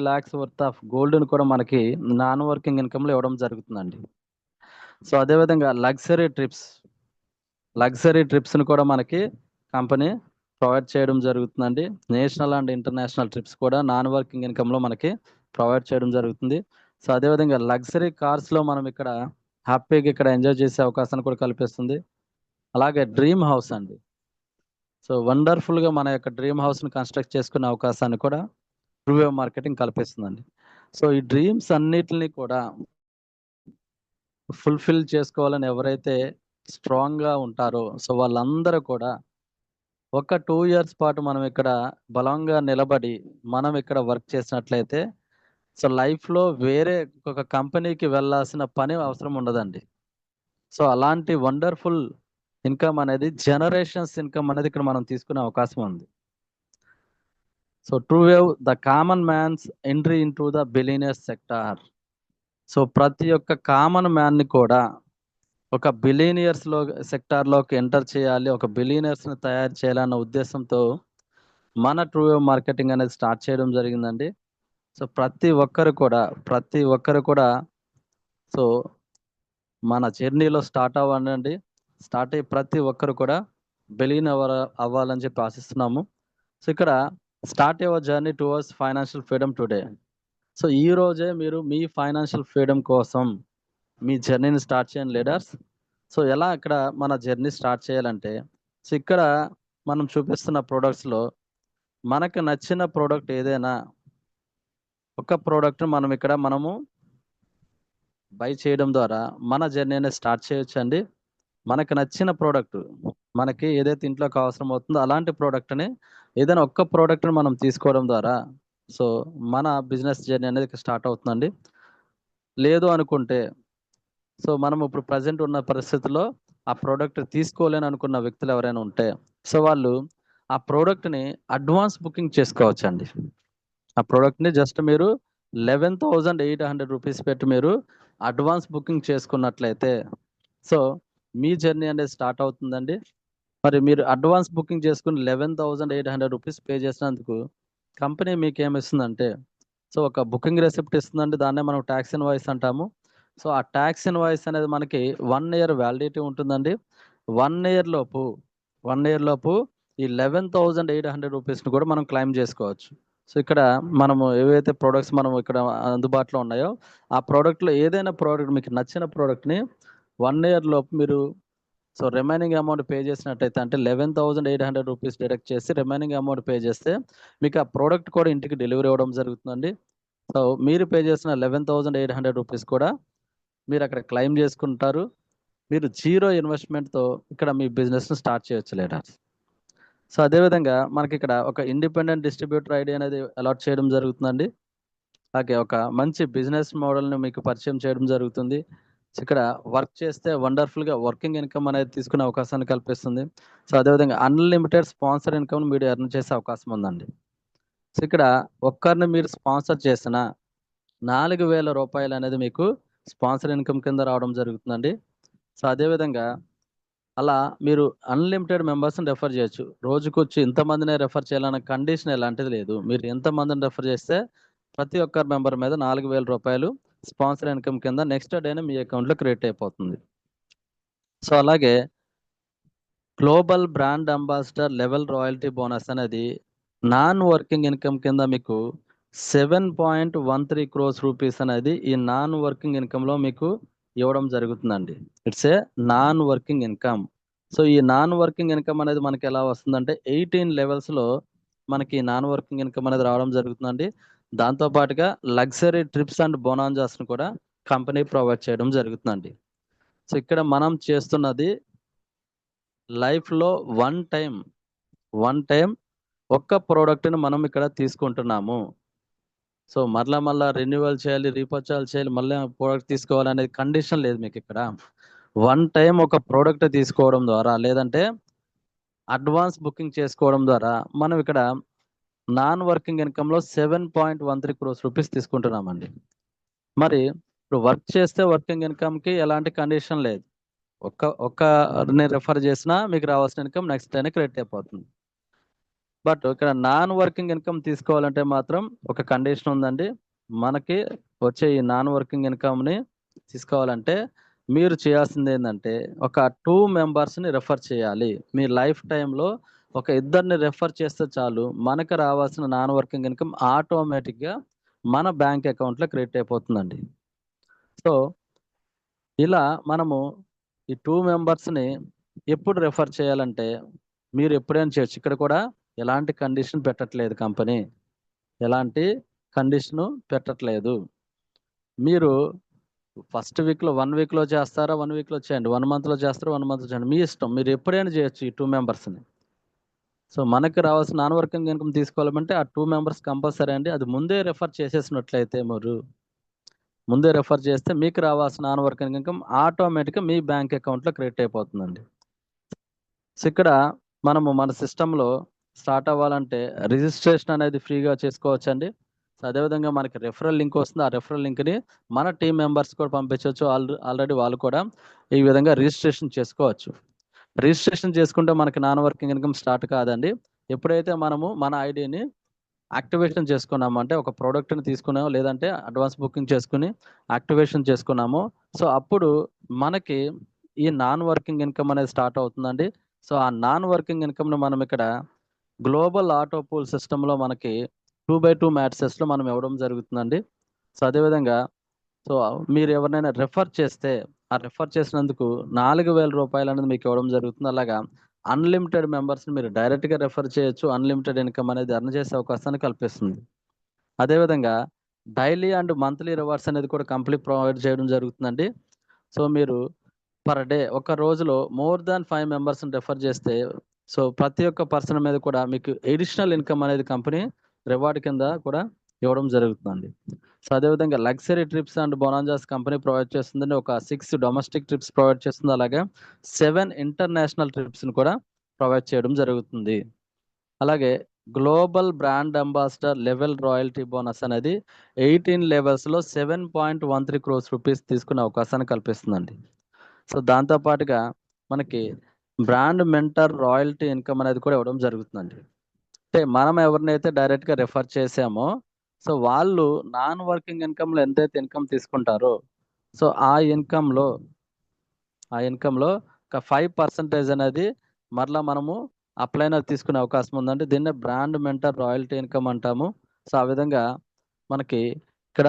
లాక్స్ వర్త్ ఆఫ్ గోల్డ్‌ని కూడా మనకి నాన్ వర్కింగ్ ఇన్‌కమ్‌లో ఇవ్వడం జరుగుతుందండి. సో అదే విధంగా లగ్జరీ ట్రిప్స్‌ని కూడా మనకి కంపెనీ ప్రొవైడ్ చేయడం జరుగుతుందండి. నేషనల్ అండ్ ఇంటర్నేషనల్ ట్రిప్స్ కూడా నాన్ వర్కింగ్ ఇన్‌కమ్‌లో మనకి ప్రొవైడ్ చేయడం జరుగుతుంది. సో అదే విధంగా లగ్జరీ కార్స్‌లో మనం ఇక్కడ హ్యాపీగా ఇక్కడ ఎంజాయ్ చేసే అవకాశాన్ని కూడా కల్పిస్తుంది. అలాగే డ్రీమ్ హౌస్ అండి. సో వండర్‌ఫుల్‌గా మన యొక్క డ్రీమ్ హౌస్‌ని కన్‌స్ట్రక్ట్ చేసుకునే అవకాశాన్ని కూడా ట్రూ వేవ్ మార్కెటింగ్ కల్పిస్తుందండి. సో ఈ డ్రీమ్స్ అన్నిటిని కూడా ఫుల్‌ఫిల్ చేసుకోవాలని ఎవరైతే స్ట్రాంగ్‌గా ఉంటారో, సో వాళ్ళందరూ కూడా ఒక 2 ఇయర్స్ పాటు మనం ఇక్కడ బలంగా నిలబడి, మనం ఇక్కడ వర్క్ చేసినట్లయితే, సో లైఫ్‌లో వేరే ఒక కంపెనీకి వెళ్ళాల్సిన పని అవసరం ఉండదండి. సో అలాంటి వండర్‌ఫుల్ ఇన్‌కమ్ అనేది జనరేషన్స్ ఇన్‌కమ్ అనేది ఇక్కడ మనం తీసుకునే అవకాశం ఉంది. So True Wave the common man's entry into the billionaire sector. So ప్రతి ఒక్క కామన్ మ్యాన్‌ని కూడా ఒక బిలియనియర్స్‌లో సెక్టార్‌లోకి ఎంటర్ చేయాలి. ఒక బిలియనర్స్‌ని తయారు చేయాలన్న ఉద్దేశంతో మన ట్రూ వేవ్ మార్కెటింగ్ అనేది స్టార్ట్ చేయడం జరిగిందండి. సో ప్రతి ఒక్కరు కూడా సో మన జర్నీలో స్టార్ట్ అవ్వండి. స్టార్ట్ అయ్యి ప్రతి ఒక్కరు కూడా అవ్వాలని చెప్పి ఆశిస్తున్నాము. సో ఇక్కడ start your journey towards financial freedom today. So ఈ రోజే మీరు మీ ఫైనాన్షియల్ ఫ్రీడమ్ కోసం మీ జర్నీని స్టార్ట్ చేయండి లీడర్స్. సో ఎలా ఇక్కడ మన జర్నీ స్టార్ట్ చేయాలంటే, సో ఇక్కడ మనం చూపిస్తున్న ప్రొడక్ట్స్‌లో మనకు నచ్చిన ప్రొడక్ట్ ఏదైనా ఒక ప్రొడక్ట్‌ని మనము బై చేయడం ద్వారా మన జర్నీ అనేది స్టార్ట్ చేయొచ్చండి. మనకు నచ్చిన ప్రొడక్ట్, మనకి ఏదైతే ఇంట్లోకి అవసరం అవుతుందో అలాంటి ప్రొడక్ట్‌ని ఏదైనా ఒక్క ప్రొడక్ట్‌ని మనం తీసుకోవడం ద్వారా సో మన బిజినెస్ జర్నీ అనేది స్టార్ట్ అవుతుందండి. లేదు అనుకుంటే సో మనం ఇప్పుడు ప్రెజెంట్ ఉన్న పరిస్థితిలో ఆ ప్రొడక్ట్ తీసుకోలేని అనుకున్న వ్యక్తులు ఎవరైనా ఉంటే, సో వాళ్ళు ఆ ప్రొడక్ట్‌ని అడ్వాన్స్ బుకింగ్ చేసుకోవచ్చండి. ఆ ప్రొడక్ట్‌ని జస్ట్ మీరు రూ. 11,800 పెట్టి మీరు అడ్వాన్స్ బుకింగ్ చేసుకున్నట్లయితే, సో మీ జర్నీ అనేది స్టార్ట్ అవుతుందండి. మరి మీరు అడ్వాన్స్ బుకింగ్ చేసుకొని రూ. 11,800 పే చేసినందుకు కంపెనీ మీకేమిస్తుందంటే, సో ఒక బుకింగ్ రెసిప్ట్ ఇస్తుందండి. దాన్నే మనం టాక్స్ ఇన్వాయిస్ అంటాము. సో ఆ టాక్స్ ఇన్వాయిస్ అనేది మనకి 1 ఇయర్ వ్యాలిడిటీ ఉంటుందండి. 1 ఇయర్ లోపు 1 ఇయర్ లోపు ఈ రూ. 11,800ని కూడా మనం క్లెయిమ్ చేసుకోవచ్చు. సో ఇక్కడ మనము ఏవైతే ప్రొడక్ట్స్ మనం ఇక్కడ అందుబాటులో ఉన్నాయో, ఆ ప్రొడక్ట్‌లో ఏదైనా ప్రొడక్ట్ మీకు నచ్చిన ప్రొడక్ట్‌ని 1 ఇయర్ లోపు మీరు సో రిమైనింగ్ అమౌంట్ పే చేసినట్టయితే అంటే రూ. 11,800 డిడక్ట్ చేసి రిమైనింగ్ అమౌంట్ పే చేస్తే మీకు ఆ ప్రొడక్ట్ కూడా ఇంటికి డెలివరీ అవ్వడం జరుగుతుందండి. సో మీరు పే చేసిన రూ. 11,800 కూడా మీరక్కడ క్లెయిమ్ చేసుకుంటారు. మీరు జీరో ఇన్వెస్ట్‌మెంట్‌తో ఇక్కడ మీ బిజినెస్‌ని స్టార్ట్ చేయొచ్చు లీడర్స్. సో అదే విధంగా మనకిక్కడ ఒక ఇండిపెండెంట్ డిస్ట్రిబ్యూటర్ ఐడీ అనేది అలాట్ చేయడం జరుగుతుందండి. అలాగే ఒక మంచి బిజినెస్ మోడల్‌ని మీకు పరిచయం చేయడం జరుగుతుంది. సో ఇక్కడ వర్క్ చేస్తే వండర్‌ఫుల్‌గా వర్కింగ్ ఇన్‌కమ్ అనేది తీసుకునే అవకాశాన్ని కల్పిస్తుంది. సో అదే విధంగా అన్‌లిమిటెడ్ స్పాన్సర్ ఇన్‌కమ్‌ని మీరు ఎర్న్ చేసే అవకాశం ఉందండి. సో ఇక్కడ ఒక్కరిని మీరు స్పాన్సర్ చేసినా రూ. 4,000 అనేది మీకు స్పాన్సర్ ఇన్‌కమ్ కింద రావడం జరుగుతుందండి. సో అదే విధంగా అలా మీరు అన్‌లిమిటెడ్ మెంబర్స్‌ని రెఫర్ చేయొచ్చు. రోజుకొచ్చి ఇంతమందినే రెఫర్ చేయాలన్న కండిషన్ ఎలాంటిది లేదు. మీరు ఎంతమందిని రెఫర్ చేస్తే ప్రతి ఒక్క మెంబర్ మీద రూ. 4,000 స్పాన్సర్ ఇన్‌కమ్ కింద నెక్స్ట్ డేనే మీ అకౌంట్‌లో క్రెడిట్ అయిపోతుంది. సో అలాగే global brand ambassador level royalty bonus అనేది నాన్ వర్కింగ్ ఇన్‌కమ్ కింద మీకు 7.13 క్రోర్స్ రూపీస్ అనేది ఈ నాన్ వర్కింగ్ ఇన్‌కమ్‌లో మీకు ఇవ్వడం జరుగుతుందండి. It's a non working income. So ఈ నాన్ వర్కింగ్ ఇన్‌కమ్ అనేది మనకి ఎలా వస్తుందంటే 18 లెవెల్స్‌లో మనకి నాన్ వర్కింగ్ ఇన్‌కమ్ అనేది రావడం జరుగుతుందండి. దాంతో పాటుగా లగ్జరీ ట్రిప్స్ అండ్ బొనాంజాస్‌ని కూడా కంపెనీ ప్రొవైడ్ చేయడం జరుగుతుందండి. సో ఇక్కడ మనం చేస్తున్నది లైఫ్‌లో వన్ టైమ్ ఒక్క ప్రొడక్ట్‌ని మనం ఇక్కడ తీసుకుంటున్నాము. సో మరలా రెన్యువల్ చేయాలి, రీపర్చేల్ చేయాలి, మళ్ళీ ప్రొడక్ట్ తీసుకోవాలనే కండిషన్ లేదు మీకిక్కడ. వన్ టైం ఒక ప్రోడక్ట్ తీసుకోవడం ద్వారా లేదంటే అడ్వాన్స్ బుకింగ్ చేసుకోవడం ద్వారా మనం ఇక్కడ నాన్ వర్కింగ్ ఇన్కంలో 7.13 crores రూపీస్ తీసుకుంటున్నామండి. మరి ఇప్పుడు వర్క్ చేస్తే వర్కింగ్ ఇన్కమ్కి ఎలాంటి కండిషన్ లేదు. ఒక్కరిని రెఫర్ చేసినా మీకు రావాల్సిన ఇన్కమ్ నెక్స్ట్ డేనే క్రెడిట్ అయిపోతుంది. బట్ ఇక్కడ నాన్ వర్కింగ్ ఇన్కమ్ తీసుకోవాలంటే మాత్రం ఒక కండిషన్ ఉందండి. మనకి వచ్చే ఈ నాన్ వర్కింగ్ ఇన్కమ్ని తీసుకోవాలంటే మీరు చేయాల్సింది ఏంటంటే ఒక 2 మెంబర్స్ని రెఫర్ చేయాలి. మీ లైఫ్ టైంలో ఒక ఇద్దరిని రెఫర్ చేస్తే చాలు, మనకు రావాల్సిన నాన్ వర్కింగ్ ఇన్కమ్ ఆటోమేటిక్గా మన బ్యాంక్ అకౌంట్లో క్రెడిట్ అయిపోతుందండి. సో ఇలా మనము ఈ 2 మెంబర్స్ని ఎప్పుడు రెఫర్ చేయాలంటే మీరు ఎప్పుడైనా చేయొచ్చు. ఇక్కడ కూడా ఎలాంటి కండిషన్ పెట్టట్లేదు కంపెనీ, ఎలాంటి కండిషను పెట్టట్లేదు. మీరు ఫస్ట్ వీక్లో 1 వీక్లో చేస్తారా, 1 వీక్లో చేయండి, 1 మంత్లో చేస్తారా, 1 మంత్లో చేయండి, మీ ఇష్టం. మీరు ఎప్పుడైనా చేయొచ్చు ఈ 2 మెంబర్స్ని. సో మనకి రావాల్సిన నాన్ వర్కింగ్ ఇన్కమ్ తీసుకోవాలంటే ఆ 2 మెంబర్స్ కంపల్సరీ అండి. అది ముందే రెఫర్ చేసేసినట్లయితే మీరు ముందే రెఫర్ చేస్తే మీకు రావాల్సిన నాన్ వర్కింగ్ ఇన్కమ్ ఆటోమేటిక్గా మీ బ్యాంక్ అకౌంట్లో క్రెడిట్ అయిపోతుందండి. సో ఇక్కడ మనము మన సిస్టంలో స్టార్ట్ అవ్వాలంటే రిజిస్ట్రేషన్ అనేది ఫ్రీగా చేసుకోవచ్చు అండి. సో అదేవిధంగా మనకి రెఫరల్ లింక్ వస్తుంది. ఆ రెఫరల్ లింక్ని మన టీం మెంబర్స్ కూడా పంపించవచ్చు. ఆల్రెడీ వాళ్ళు కూడా ఈ విధంగా రిజిస్ట్రేషన్ చేసుకోవచ్చు. రిజిస్ట్రేషన్ చేసుకుంటే మనకి నాన్ వర్కింగ్ ఇన్కమ్ స్టార్ట్ కాదండి. ఎప్పుడైతే మనము మన ఐడిని యాక్టివేషన్ చేసుకున్నాము, అంటే ఒక ప్రోడక్ట్ని తీసుకున్నామో లేదంటే అడ్వాన్స్ బుకింగ్ చేసుకుని యాక్టివేషన్ చేసుకున్నామో, సో అప్పుడు మనకి ఈ నాన్ వర్కింగ్ ఇన్కమ్ అనేది స్టార్ట్ అవుతుందండి. సో ఆ నాన్ వర్కింగ్ ఇన్కమ్ని మనం ఇక్కడ గ్లోబల్ ఆటో పూల్ సిస్టంలో మనకి 2x2 మ్యాట్సెస్లో మనం ఇవ్వడం జరుగుతుందండి. సో అదేవిధంగా సో మీరు ఎవరినైనా రెఫర్ చేస్తే ఆ రెఫర్ చేసినందుకు 4,000 రూపాయలు అనేది మీకు ఇవ్వడం జరుగుతుంది. అలాగా అన్లిమిటెడ్ మెంబర్స్ని మీరు డైరెక్ట్గా రెఫర్ చేయొచ్చు. అన్లిమిటెడ్ ఇన్కమ్ అనేది ఎర్న్ చేసే అవకాశాన్ని కల్పిస్తుంది. అదేవిధంగా డైలీ అండ్ మంత్లీ రివార్డ్స్ అనేది కూడా కంప్లీట్ ప్రొవైడ్ చేయడం జరుగుతుందండి. సో మీరు పర్ డే ఒక రోజులో మోర్ దాన్ 5 మెంబర్స్ని రెఫర్ చేస్తే సో ప్రతి ఒక్క పర్సన్ మీద కూడా మీకు ఎడిషనల్ ఇన్కమ్ అనేది కంపెనీ రివార్డ్ కింద కూడా ఇవ్వడం జరుగుతుందండి. సో అదేవిధంగా luxury trips and bonanzas company provide చేస్తుందండి. ఒక 6 డొమెస్టిక్ ట్రిప్స్ ప్రొవైడ్ చేస్తుంది. అలాగే 7 ఇంటర్నేషనల్ ట్రిప్స్ని కూడా ప్రొవైడ్ చేయడం జరుగుతుంది. అలాగే global brand ambassador level royalty bonus అనేది 18 లెవెల్స్లో 7.13 crores రూపీస్ తీసుకునే అవకాశాన్ని కల్పిస్తుందండి. సో దాంతోపాటుగా మనకి బ్రాండ్ మెంటర్ రాయల్టీ ఇన్కమ్ అనేది కూడా ఇవ్వడం జరుగుతుందండి. అంటే మనం ఎవరినైతే డైరెక్ట్గా రెఫర్ చేసామో సో వాళ్ళు నాన్ వర్కింగ్ ఇన్కమ్లో ఎంతైతే ఇన్కమ్ తీసుకుంటారో సో ఆ ఇన్కంలో ఒక 5% అనేది మరలా మనము అప్లైనర్ తీసుకునే అవకాశం ఉందండి. దీన్నే బ్రాండ్ మెంటర్ రాయల్టీ ఇన్కమ్ అంటాము. సో ఆ విధంగా మనకి ఇక్కడ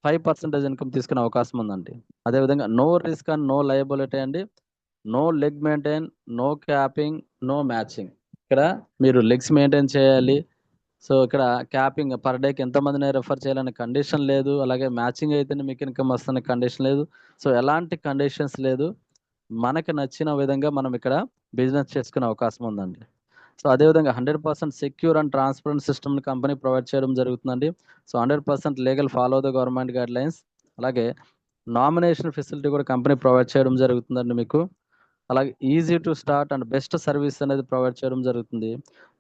5% ఇన్కమ్ తీసుకునే అవకాశం ఉందండి. అదేవిధంగా no risk and no liability అండి. No leg maintain, no capping, no matching. ఇక్కడ మీరు లెగ్స్ మెయింటైన్ చేయాలి. సో ఇక్కడ క్యాపింగ్ పర్ డేకి ఎంతమందిని రెఫర్ చేయాలనే కండిషన్ లేదు. అలాగే మ్యాచింగ్ అయితేనే మీకు ఇన్కమ్ వస్తున్న కండిషన్ లేదు. సో ఎలాంటి కండిషన్స్ లేదు. మనకు నచ్చిన విధంగా మనం ఇక్కడ బిజినెస్ చేసుకునే అవకాశం ఉందండి. సో అదేవిధంగా 100% సెక్యూర్ అండ్ ట్రాన్స్పరెంట్ సిస్టమ్ని కంపెనీ ప్రొవైడ్ చేయడం జరుగుతుందండి. So 100% legal follow the government guide lines. అలాగే నామినేషన్ ఫెసిలిటీ కూడా కంపెనీ ప్రొవైడ్ చేయడం జరుగుతుందండి మీకు. అలాగే easy to start and best service అనేది ప్రొవైడ్ చేయడం జరుగుతుంది.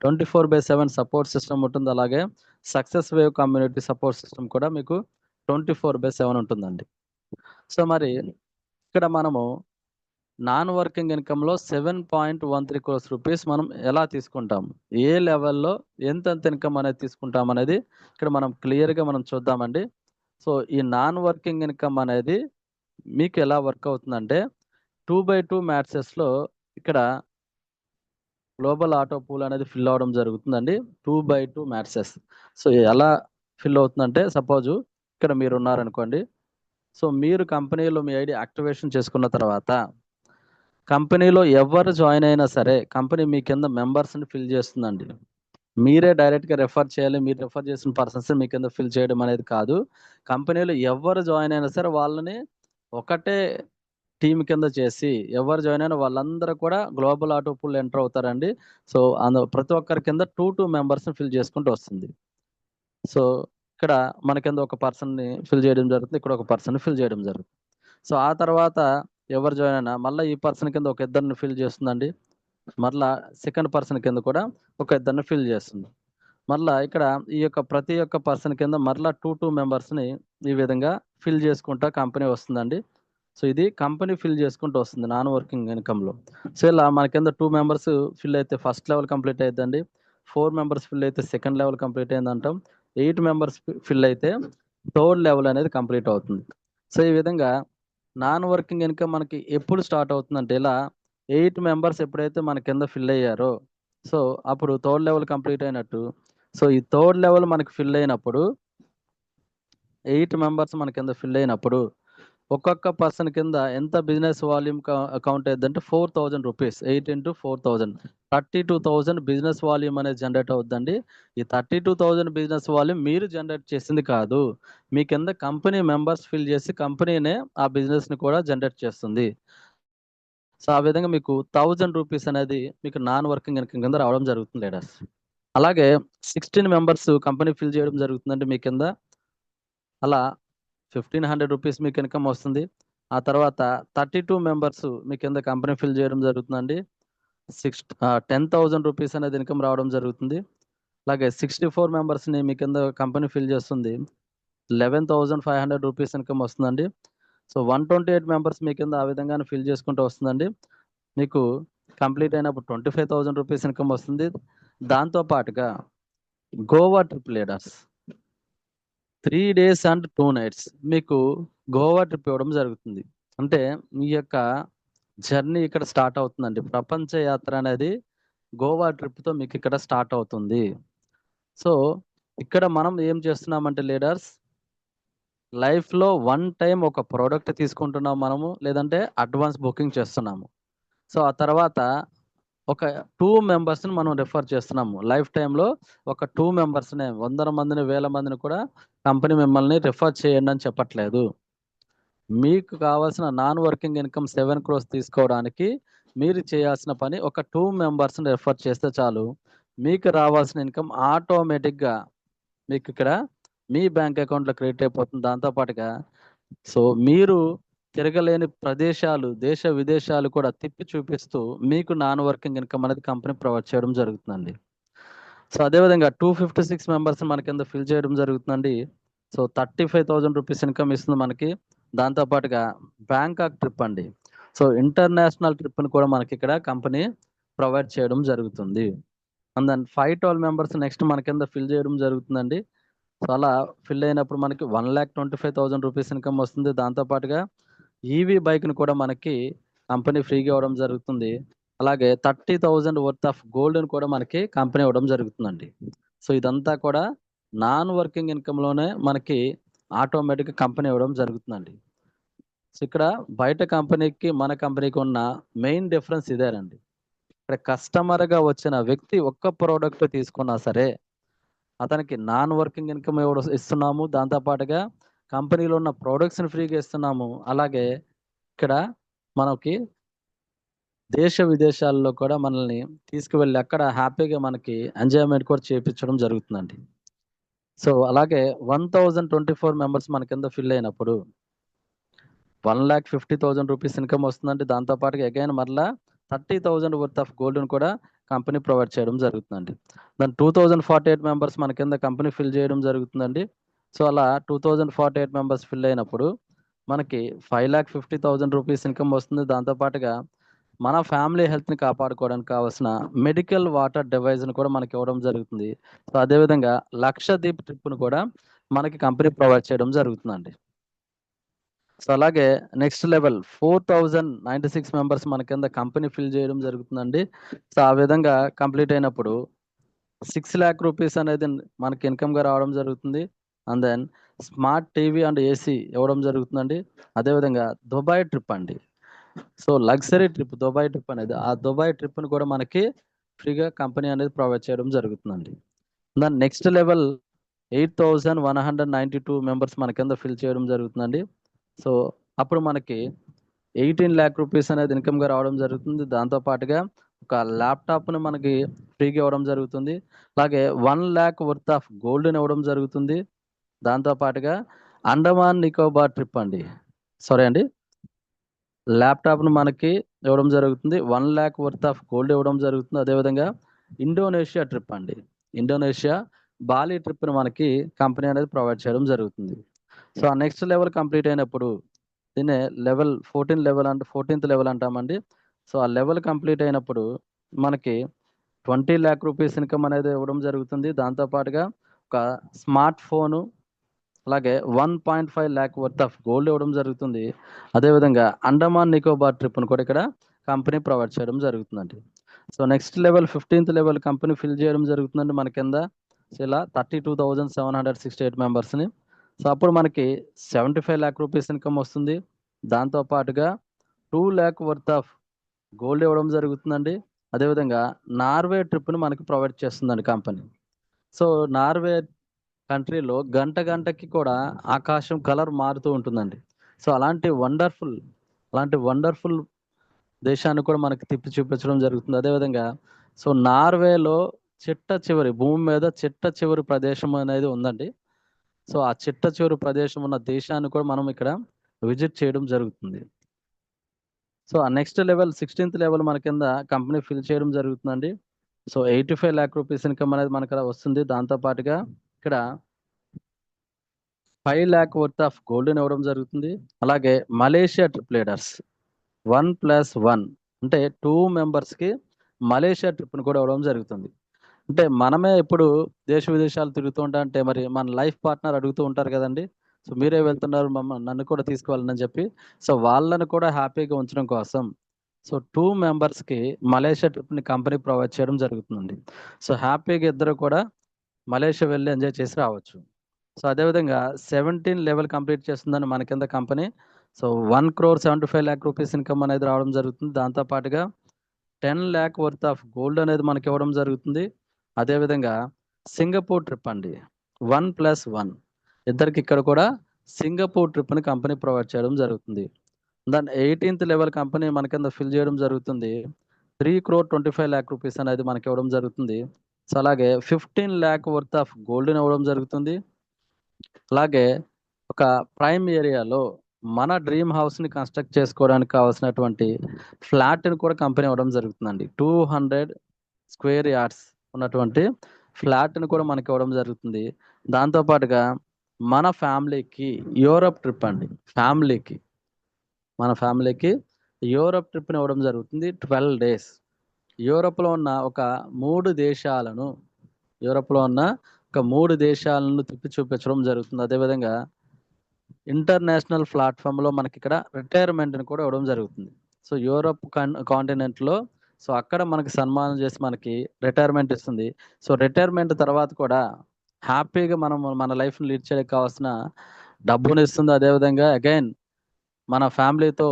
24/7 సపోర్ట్ సిస్టమ్ ఉంటుంది. అలాగే success wave community support system కూడా మీకు 24/7 ఉంటుందండి. సో మరి ఇక్కడ మనము నాన్ వర్కింగ్ ఇన్కంలో 7.13 crores రూపీస్ మనం ఎలా తీసుకుంటాము, ఏ లెవెల్లో ఎంతెంత ఇన్కమ్ అనేది తీసుకుంటాం అనేది ఇక్కడ మనం క్లియర్గా మనం చూద్దామండి. సో ఈ నాన్ వర్కింగ్ ఇన్కమ్ అనేది మీకు ఎలా వర్క్ అవుతుందంటే 2x2 మ్యాట్సెస్లో ఇక్కడ గ్లోబల్ ఆటో పూల్ అనేది ఫిల్ అవడం జరుగుతుందండి. 2x2 మ్యాట్సెస్. సో ఎలా ఫిల్ అవుతుందంటే సపోజు ఇక్కడ మీరు ఉన్నారనుకోండి. సో మీరు కంపెనీలో మీ ఐడి యాక్టివేషన్ చేసుకున్న తర్వాత కంపెనీలో ఎవరు జాయిన్ అయినా సరే కంపెనీ మీ కింద మెంబర్స్ని ఫిల్ చేస్తుందండి. మీరే డైరెక్ట్గా రెఫర్ చేయాలి. మీరు రెఫర్ చేసిన పర్సన్స్ మీ కింద ఫిల్ చేయడం అనేది కాదు. కంపెనీలో ఎవరు జాయిన్ అయినా సరే వాళ్ళని ఒకటే టీం కింద చేసి ఎవరు జాయిన్ అయినా వాళ్ళందరూ కూడా గ్లోబల్ ఆటో పూల్ ఎంటర్ అవుతారండి. సో ప్రతి ఒక్కరి కింద 2 మెంబర్స్ని ఫిల్ చేసుకుంటూ వస్తుంది. సో ఇక్కడ మన కింద ఒక పర్సన్ని ఫిల్ చేయడం జరుగుతుంది. ఇక్కడ ఒక పర్సన్ ఫిల్ చేయడం జరుగుతుంది. సో ఆ తర్వాత ఎవరు జాయిన్ అయినా మళ్ళీ ఈ పర్సన్ కింద ఒక ఇద్దరిని ఫిల్ చేస్తుందండి. మరలా సెకండ్ పర్సన్ కింద కూడా ఒక ఇద్దరిని ఫిల్ చేస్తుంది. మరలా ఇక్కడ ఈ యొక్క ప్రతి ఒక్క పర్సన్ కింద మరలా 2 మెంబర్స్‌ని ఈ విధంగా ఫిల్ చేసుకుంటా కంపెనీ వస్తుందండి. సో, ఇది కంపెనీ ఫిల్ చేసుకుంటూ వస్తుంది నాన్ వర్కింగ్ ఇన్‌కమ్‌లో. సో, ఇలా మన కింద 2 మెంబర్స్ ఫిల్ అయితే ఫస్ట్ లెవెల్ కంప్లీట్ అయిద్దండి. 4 మెంబర్స్ ఫిల్ అయితే సెకండ్ లెవెల్ కంప్లీట్ అయిందంటాం. 8 మెంబర్స్ ఫిల్ అయితే థర్డ్ లెవెల్ అనేది కంప్లీట్ అవుతుంది. సో, ఈ విధంగా నాన్ వర్కింగ్ ఇన్‌కమ్ మనకి ఎప్పుడు స్టార్ట్ అవుతుందంటే ఇలా 8 మెంబర్స్ ఎప్పుడైతే మన కింద ఫిల్ అయ్యారో, సో, అప్పుడు థర్డ్ లెవెల్ కంప్లీట్ అయినట్టు. సో, ఈ థర్డ్ లెవెల్ మనకి ఫిల్ అయినప్పుడు 8 మెంబర్స్ మన కింద ఫిల్ అయినప్పుడు ఒక్కొక్క పర్సన్ కింద ఎంత బిజినెస్ వాల్యూమ్ కౌంట్ అయిద్దంటే 4,000 రూపీస్. 8 ఇంటూ 4,000 32,000 బిజినెస్ వాల్యూమ్ అనేది జనరేట్ అవుద్దండి. ఈ 32,000 బిజినెస్ వాల్యూమ్ మీరు జనరేట్ చేసింది కాదు. మీ కింద కంపెనీ మెంబర్స్ ఫిల్ చేసి కంపెనీనే ఆ బిజినెస్‌ని కూడా జనరేట్ చేస్తుంది. సో, ఆ విధంగా మీకు 1,000 రూపీస్ అనేది మీకు నాన్ వర్కింగ్ ఇన్‌కమ్ కింద రావడం జరుగుతుంది లీడర్స్. అలాగే 16 మెంబర్స్ కంపెనీ ఫిల్ చేయడం జరుగుతుందండి మీ కింద. అలా 1,500 రూపీస్ మీకు ఇన్‌కమ్ వస్తుంది. ఆ తర్వాత 32 మెంబర్స్ మీ కింద కంపెనీ ఫిల్ చేయడం జరుగుతుందండి. 10,000 రూపీస్ అనేది ఇన్‌కమ్ రావడం జరుగుతుంది. అలాగే 64 మెంబర్స్‌ని మీ కింద కంపెనీ ఫిల్ చేస్తుంది. 11,500 రూపీస్ ఇన్‌కమ్ వస్తుందండి. సో, 128 మెంబర్స్ మీ కింద ఆ విధంగానే ఫిల్ చేసుకుంటూ వస్తుందండి. మీకు కంప్లీట్ అయినప్పుడు 25,000 రూపీస్ ఇన్‌కమ్ వస్తుంది. దాంతో పాటుగా Goa trip leaders 3 days and 2 nights మీకు గోవా ట్రిప్ ఇవ్వడం జరుగుతుంది. అంటే మీ యొక్క జర్నీ ఇక్కడ స్టార్ట్ అవుతుందండి. ప్రపంచ యాత్ర అనేది గోవా ట్రిప్‌తో మీకు ఇక్కడ స్టార్ట్ అవుతుంది. సో, ఇక్కడ మనం ఏం చేస్తున్నామంటే లీడర్స్ లైఫ్‌లో వన్ టైమ్ ఒక ప్రొడక్ట్ తీసుకుంటున్నాం మనము. లేదంటే అడ్వాన్స్ బుకింగ్ చేస్తున్నాము. సో, ఆ తర్వాత ఒక 2 మెంబర్స్‌ని మనం రిఫర్ చేస్తున్నాము. లైఫ్ టైమ్‌లో ఒక 2 మెంబర్స్‌నే వందల మందిని, వేల మందిని కూడా కంపెనీ మిమ్మల్ని రిఫర్ చేయండి అని చెప్పట్లేదు. మీకు కావాల్సిన నాన్ వర్కింగ్ ఇన్‌కమ్ 7 క్రోర్స్ తీసుకోవడానికి మీరు చేయాల్సిన పని ఒక 2 మెంబర్స్‌ని రిఫర్ చేస్తే చాలు. మీకు రావాల్సిన ఇన్‌కమ్ ఆటోమేటిక్‌గా మీకిక్కడ మీ బ్యాంక్ అకౌంట్‌లో క్రెడిట్ అయిపోతుంది. దాంతో పాటుగా సో, మీరు తిరగలేని ప్రదేశాలు, దేశ విదేశాలు కూడా తిప్పి చూపిస్తూ మీకు నాన్ వర్కింగ్ ఇన్‌కమ్ అనేది కంపెనీ ప్రొవైడ్ చేయడం జరుగుతుందండి. సో, అదే విధంగా 256 మెంబర్స్‌ని మన కింద ఫిల్ చేయడం జరుగుతుందండి. సో, 35,000 రూపీస్ ఇన్‌కమ్ ఇస్తుంది మనకి. దాంతో పాటుగా బ్యాంకాక్ ట్రిప్ అండి. సో, ఇంటర్నేషనల్ ట్రిప్‌ని కూడా మనకిక్కడ కంపెనీ ప్రొవైడ్ చేయడం జరుగుతుంది. అండ్ దెన్ 12 మెంబర్స్ నెక్స్ట్ మన కింద ఫిల్ చేయడం జరుగుతుందండి. సో, అలా ఫిల్ అయినప్పుడు మనకి 1,25,000 రూపీస్ ఇన్‌కమ్ వస్తుంది. దాంతో పాటుగా ఈవీ బైక్‌ని కూడా మనకి కంపెనీ ఫ్రీగా ఇవ్వడం జరుగుతుంది. అలాగే 30,000 వర్త్ ఆఫ్ గోల్డ్‌ని కూడా మనకి కంపెనీ ఇవ్వడం జరుగుతుందండి. సో, ఇదంతా కూడా నాన్ వర్కింగ్ ఇన్‌కమ్‌లోనే మనకి ఆటోమేటిక్‌గా కంపెనీ ఇవ్వడం జరుగుతుందండి. సో, ఇక్కడ బయట కంపెనీకి, మన కంపెనీకి ఉన్న మెయిన్ డిఫరెన్స్ ఇదేనండి. ఇక్కడ కస్టమర్‌గా వచ్చిన వ్యక్తి ఒక్క ప్రొడక్ట్ తీసుకున్నా సరే, అతనికి నాన్ వర్కింగ్ ఇన్‌కమ్ ఇస్తున్నాము. దాంతో పాటుగా కంపెనీలో ఉన్న ప్రొడక్ట్స్‌ని ఫ్రీగా ఇస్తున్నాము. అలాగే ఇక్కడ మనకి దేశ విదేశాల్లో కూడా మనల్ని తీసుకువెళ్ళి అక్కడ హ్యాపీగా మనకి ఎంజాయ్‌మెంట్ కూడా చేపిచ్చడం జరుగుతుందండి. సో, అలాగే 1,024 మెంబర్స్ మన కింద ఫిల్ అయినప్పుడు 1,50,000 రూపీస్ ఇన్‌కమ్ వస్తుందండి. దాంతో పాటుగా అగైన్ మరలా 30,000 వర్త్ ఆఫ్ గోల్డ్‌ని కూడా కంపెనీ ప్రొవైడ్ చేయడం జరుగుతుందండి. దెన్ 2,048 మెంబర్స్ మన కింద కంపెనీ ఫిల్ చేయడం జరుగుతుందండి. సో, అలా 2,048 మెంబర్స్ ఫిల్ అయినప్పుడు మనకి 5,50,000 రూపీస్ ఇన్‌కమ్ వస్తుంది. దాంతో పాటుగా మన ఫ్యామిలీ హెల్త్‌ని కాపాడుకోవడానికి కావాల్సిన మెడికల్ వాటర్ డివైస్‌ని కూడా మనకి ఇవ్వడం జరుగుతుంది. సో, అదే విధంగా లక్షద్వీప్ ట్రిప్‌ని కూడా మనకి కంపెనీ ప్రొవైడ్ చేయడం జరుగుతుందండి. సో, అలాగే నెక్స్ట్ లెవెల్ 4,096 మెంబర్స్ మన కింద కంపెనీ ఫిల్ చేయడం జరుగుతుందండి. సో, ఆ విధంగా కంప్లీట్ అయినప్పుడు 6,00,000 రూపీస్ అనేది మనకి ఇన్‌కమ్‌గా రావడం జరుగుతుంది. And then smart TV and AC ఇవ్వడం జరుగుతుందండి. అదే విధంగా దుబాయ్ ట్రిప్ అండి. So, luxury trip Dubai trip అనేది. ఆ దుబాయ్ ట్రిప్‌ని కూడా మనకి ఫ్రీగా కంపెనీ అనేది ప్రొవైడ్ చేయడం జరుగుతుందండి. దాని నెక్స్ట్ లెవెల్ 8,192 మెంబర్స్ మన కింద ఫిల్ చేయడం జరుగుతుందండి. సో, అప్పుడు మనకి 18,00,000 రూపీస్ అనేది ఇన్‌కమ్‌గా రావడం జరుగుతుంది. దాంతో పాటుగా ఒక ల్యాప్‌టాప్‌ని మనకి ఫ్రీగా ఇవ్వడం జరుగుతుంది. అలాగే 1,00,000 వర్త్ ఆఫ్ గోల్డ్‌ని ఇవ్వడం జరుగుతుంది. దాంతో పాటుగా అండమాన్ నికోబార్ ట్రిప్ అండి. సారీ అండి. ల్యాప్టాప్ను మనకి ఇవ్వడం జరుగుతుంది. 1 లాక్ వర్త్ ఆఫ్ గోల్డ్ ఇవ్వడం జరుగుతుంది. అదేవిధంగా ఇండోనేషియా ట్రిప్ అండి. ఇండోనేషియా బాలి ట్రిప్‌ని మనకి కంపెనీ అనేది ప్రొవైడ్ చేయడం జరుగుతుంది. సో, ఆ నెక్స్ట్ లెవెల్ కంప్లీట్ అయినప్పుడు దీన్నే లెవెల్ 14 లెవెల్ అంటే 14థ్ లెవెల్ అంటామండి. సో, ఆ లెవెల్ కంప్లీట్ అయినప్పుడు మనకి 20 లాక్ రూపీస్ ఇన్‌కమ్ అనేది ఇవ్వడం జరుగుతుంది. దాంతో పాటుగా ఒక స్మార్ట్ ఫోను, అలాగే 1.5 లాక్ వర్త్ ఆఫ్ గోల్డ్ ఇవ్వడం జరుగుతుంది. అదేవిధంగా అండమాన్ నికోబార్ ట్రిప్‌ని కూడా ఇక్కడ కంపెనీ ప్రొవైడ్ చేయడం జరుగుతుందండి. సో, నెక్స్ట్ లెవెల్ 15థ్ లెవెల్ కంపెనీ ఫిల్ చేయడం జరుగుతుందండి మన కింద. సో, ఇలా 32,768 మెంబర్స్‌ని. సో, అప్పుడు మనకి 75 లాక్ రూపీస్ ఇన్‌కమ్ వస్తుంది. దాంతో పాటుగా 2 లాక్ వర్త్ ఆఫ్ గోల్డ్ ఇవ్వడం జరుగుతుందండి. అదేవిధంగా నార్వే ట్రిప్‌ని మనకి ప్రొవైడ్ చేస్తుందండి కంపెనీ. సో, నార్వే కంట్రీలో గంట గంటకి కూడా ఆకాశం కలర్ మారుతూ ఉంటుందండి. సో, అలాంటి వండర్‌ఫుల్ దేశాన్ని కూడా మనకి తిప్పి చూపించడం జరుగుతుంది. అదేవిధంగా సో, నార్వేలో భూమి మీద చిట్ట చివరి ప్రదేశం అనేది ఉందండి. సో, ఆ చిట్ట చివరి ప్రదేశం ఉన్న దేశాన్ని కూడా మనం ఇక్కడ విజిట్ చేయడం జరుగుతుంది. సో, ఆ నెక్స్ట్ లెవెల్ 16థ్ లెవెల్ మన కింద కంపెనీ ఫిల్ చేయడం జరుగుతుందండి. సో, 85 లాక్ రూపీస్ ఇన్‌కమ్ అనేది మనకు వస్తుంది. దాంతో పాటుగా ఇక్కడ 5 లాక్ వర్త్ ఆఫ్ గోల్డ్‌ని ఇవ్వడం జరుగుతుంది. అలాగే మలేషియా ట్రిప్ లీడర్స్ 1+1 అంటే 2 మెంబర్స్‌కి మలేషియా ట్రిప్‌ని కూడా ఇవ్వడం జరుగుతుంది. అంటే మనమే ఇప్పుడు దేశ విదేశాలు తిరుగుతూ ఉంటాంటే మరి మన లైఫ్ పార్ట్నర్ అడుగుతూ ఉంటారు కదండీ! సో, మీరే వెళ్తున్నారు నన్ను కూడా తీసుకువెళ్ళండి అని చెప్పి. సో, వాళ్ళని కూడా హ్యాపీగా ఉంచడం కోసం సో, 2 మెంబర్స్‌కి మలేషియా ట్రిప్‌ని కంపెనీ ప్రొవైడ్ చేయడం జరుగుతుందండి. సో, హ్యాపీగా ఇద్దరు కూడా మలేషియా వెళ్లి ఎంజాయ్ చేసి రావచ్చు. సో, అదేవిధంగా 17 లెవెల్ కంప్లీట్ చేస్తుందండి మన కింద కంపెనీ. సో, 1,75,00,000 రూపీస్ ఇన్‌కమ్ అనేది రావడం జరుగుతుంది. దాంతో పాటుగా 10 లాక్ వర్త్ ఆఫ్ గోల్డ్ అనేది మనకివ్వడం జరుగుతుంది. అదేవిధంగా సింగపూర్ ట్రిప్ అండి. 1+1 ఇద్దరికి ఇక్కడ కూడా సింగపూర్ ట్రిప్‌ని కంపెనీ ప్రొవైడ్ చేయడం జరుగుతుంది. దాని 18థ్ లెవెల్ కంపెనీ మన కింద ఫిల్ చేయడం జరుగుతుంది. 3,25,00,000 రూపీస్ అనేది మనకివ్వడం జరుగుతుంది. సో, అలాగే 15 లాక్ వర్త్ ఆఫ్ గోల్డ్‌ని ఇవ్వడం జరుగుతుంది. అలాగే ఒక ప్రైమ్ ఏరియాలో మన డ్రీమ్ హౌస్‌ని కన్‌స్ట్రక్ట్ చేసుకోవడానికి కావాల్సినటువంటి ఫ్లాట్‌ని కూడా కంపెనీ ఇవ్వడం జరుగుతుందండి. 200 స్క్వేర్ యార్డ్స్ ఉన్నటువంటి ఫ్లాట్‌ని కూడా మనకివ్వడం జరుగుతుంది. దాంతో పాటుగా మన ఫ్యామిలీకి యూరప్ ట్రిప్ అండి. మన ఫ్యామిలీకి యూరప్ ట్రిప్‌ని ఇవ్వడం జరుగుతుంది. 12 డేస్. యూరప్‌లో ఉన్న ఒక 3 దేశాలను యూరప్‌లో ఉన్న ఒక 3 దేశాలను తిప్పి చూపించడం జరుగుతుంది. అదేవిధంగా ఇంటర్నేషనల్ ప్లాట్‌ఫార్మ్‌లో మనకిక్కడ రిటైర్మెంట్‌ని కూడా ఇవ్వడం జరుగుతుంది. సో, యూరప్ కాంటినెంట్‌లో సో, అక్కడ మనకి సన్మానం చేసి మనకి రిటైర్మెంట్ ఇస్తుంది. సో, రిటైర్మెంట్ తర్వాత కూడా హ్యాపీగా మనం మన లైఫ్‌ని లీడ్ చేయడానికి కావాల్సిన డబ్బునిస్తుంది. అదేవిధంగా అగైన్ మన ఫ్యామిలీతో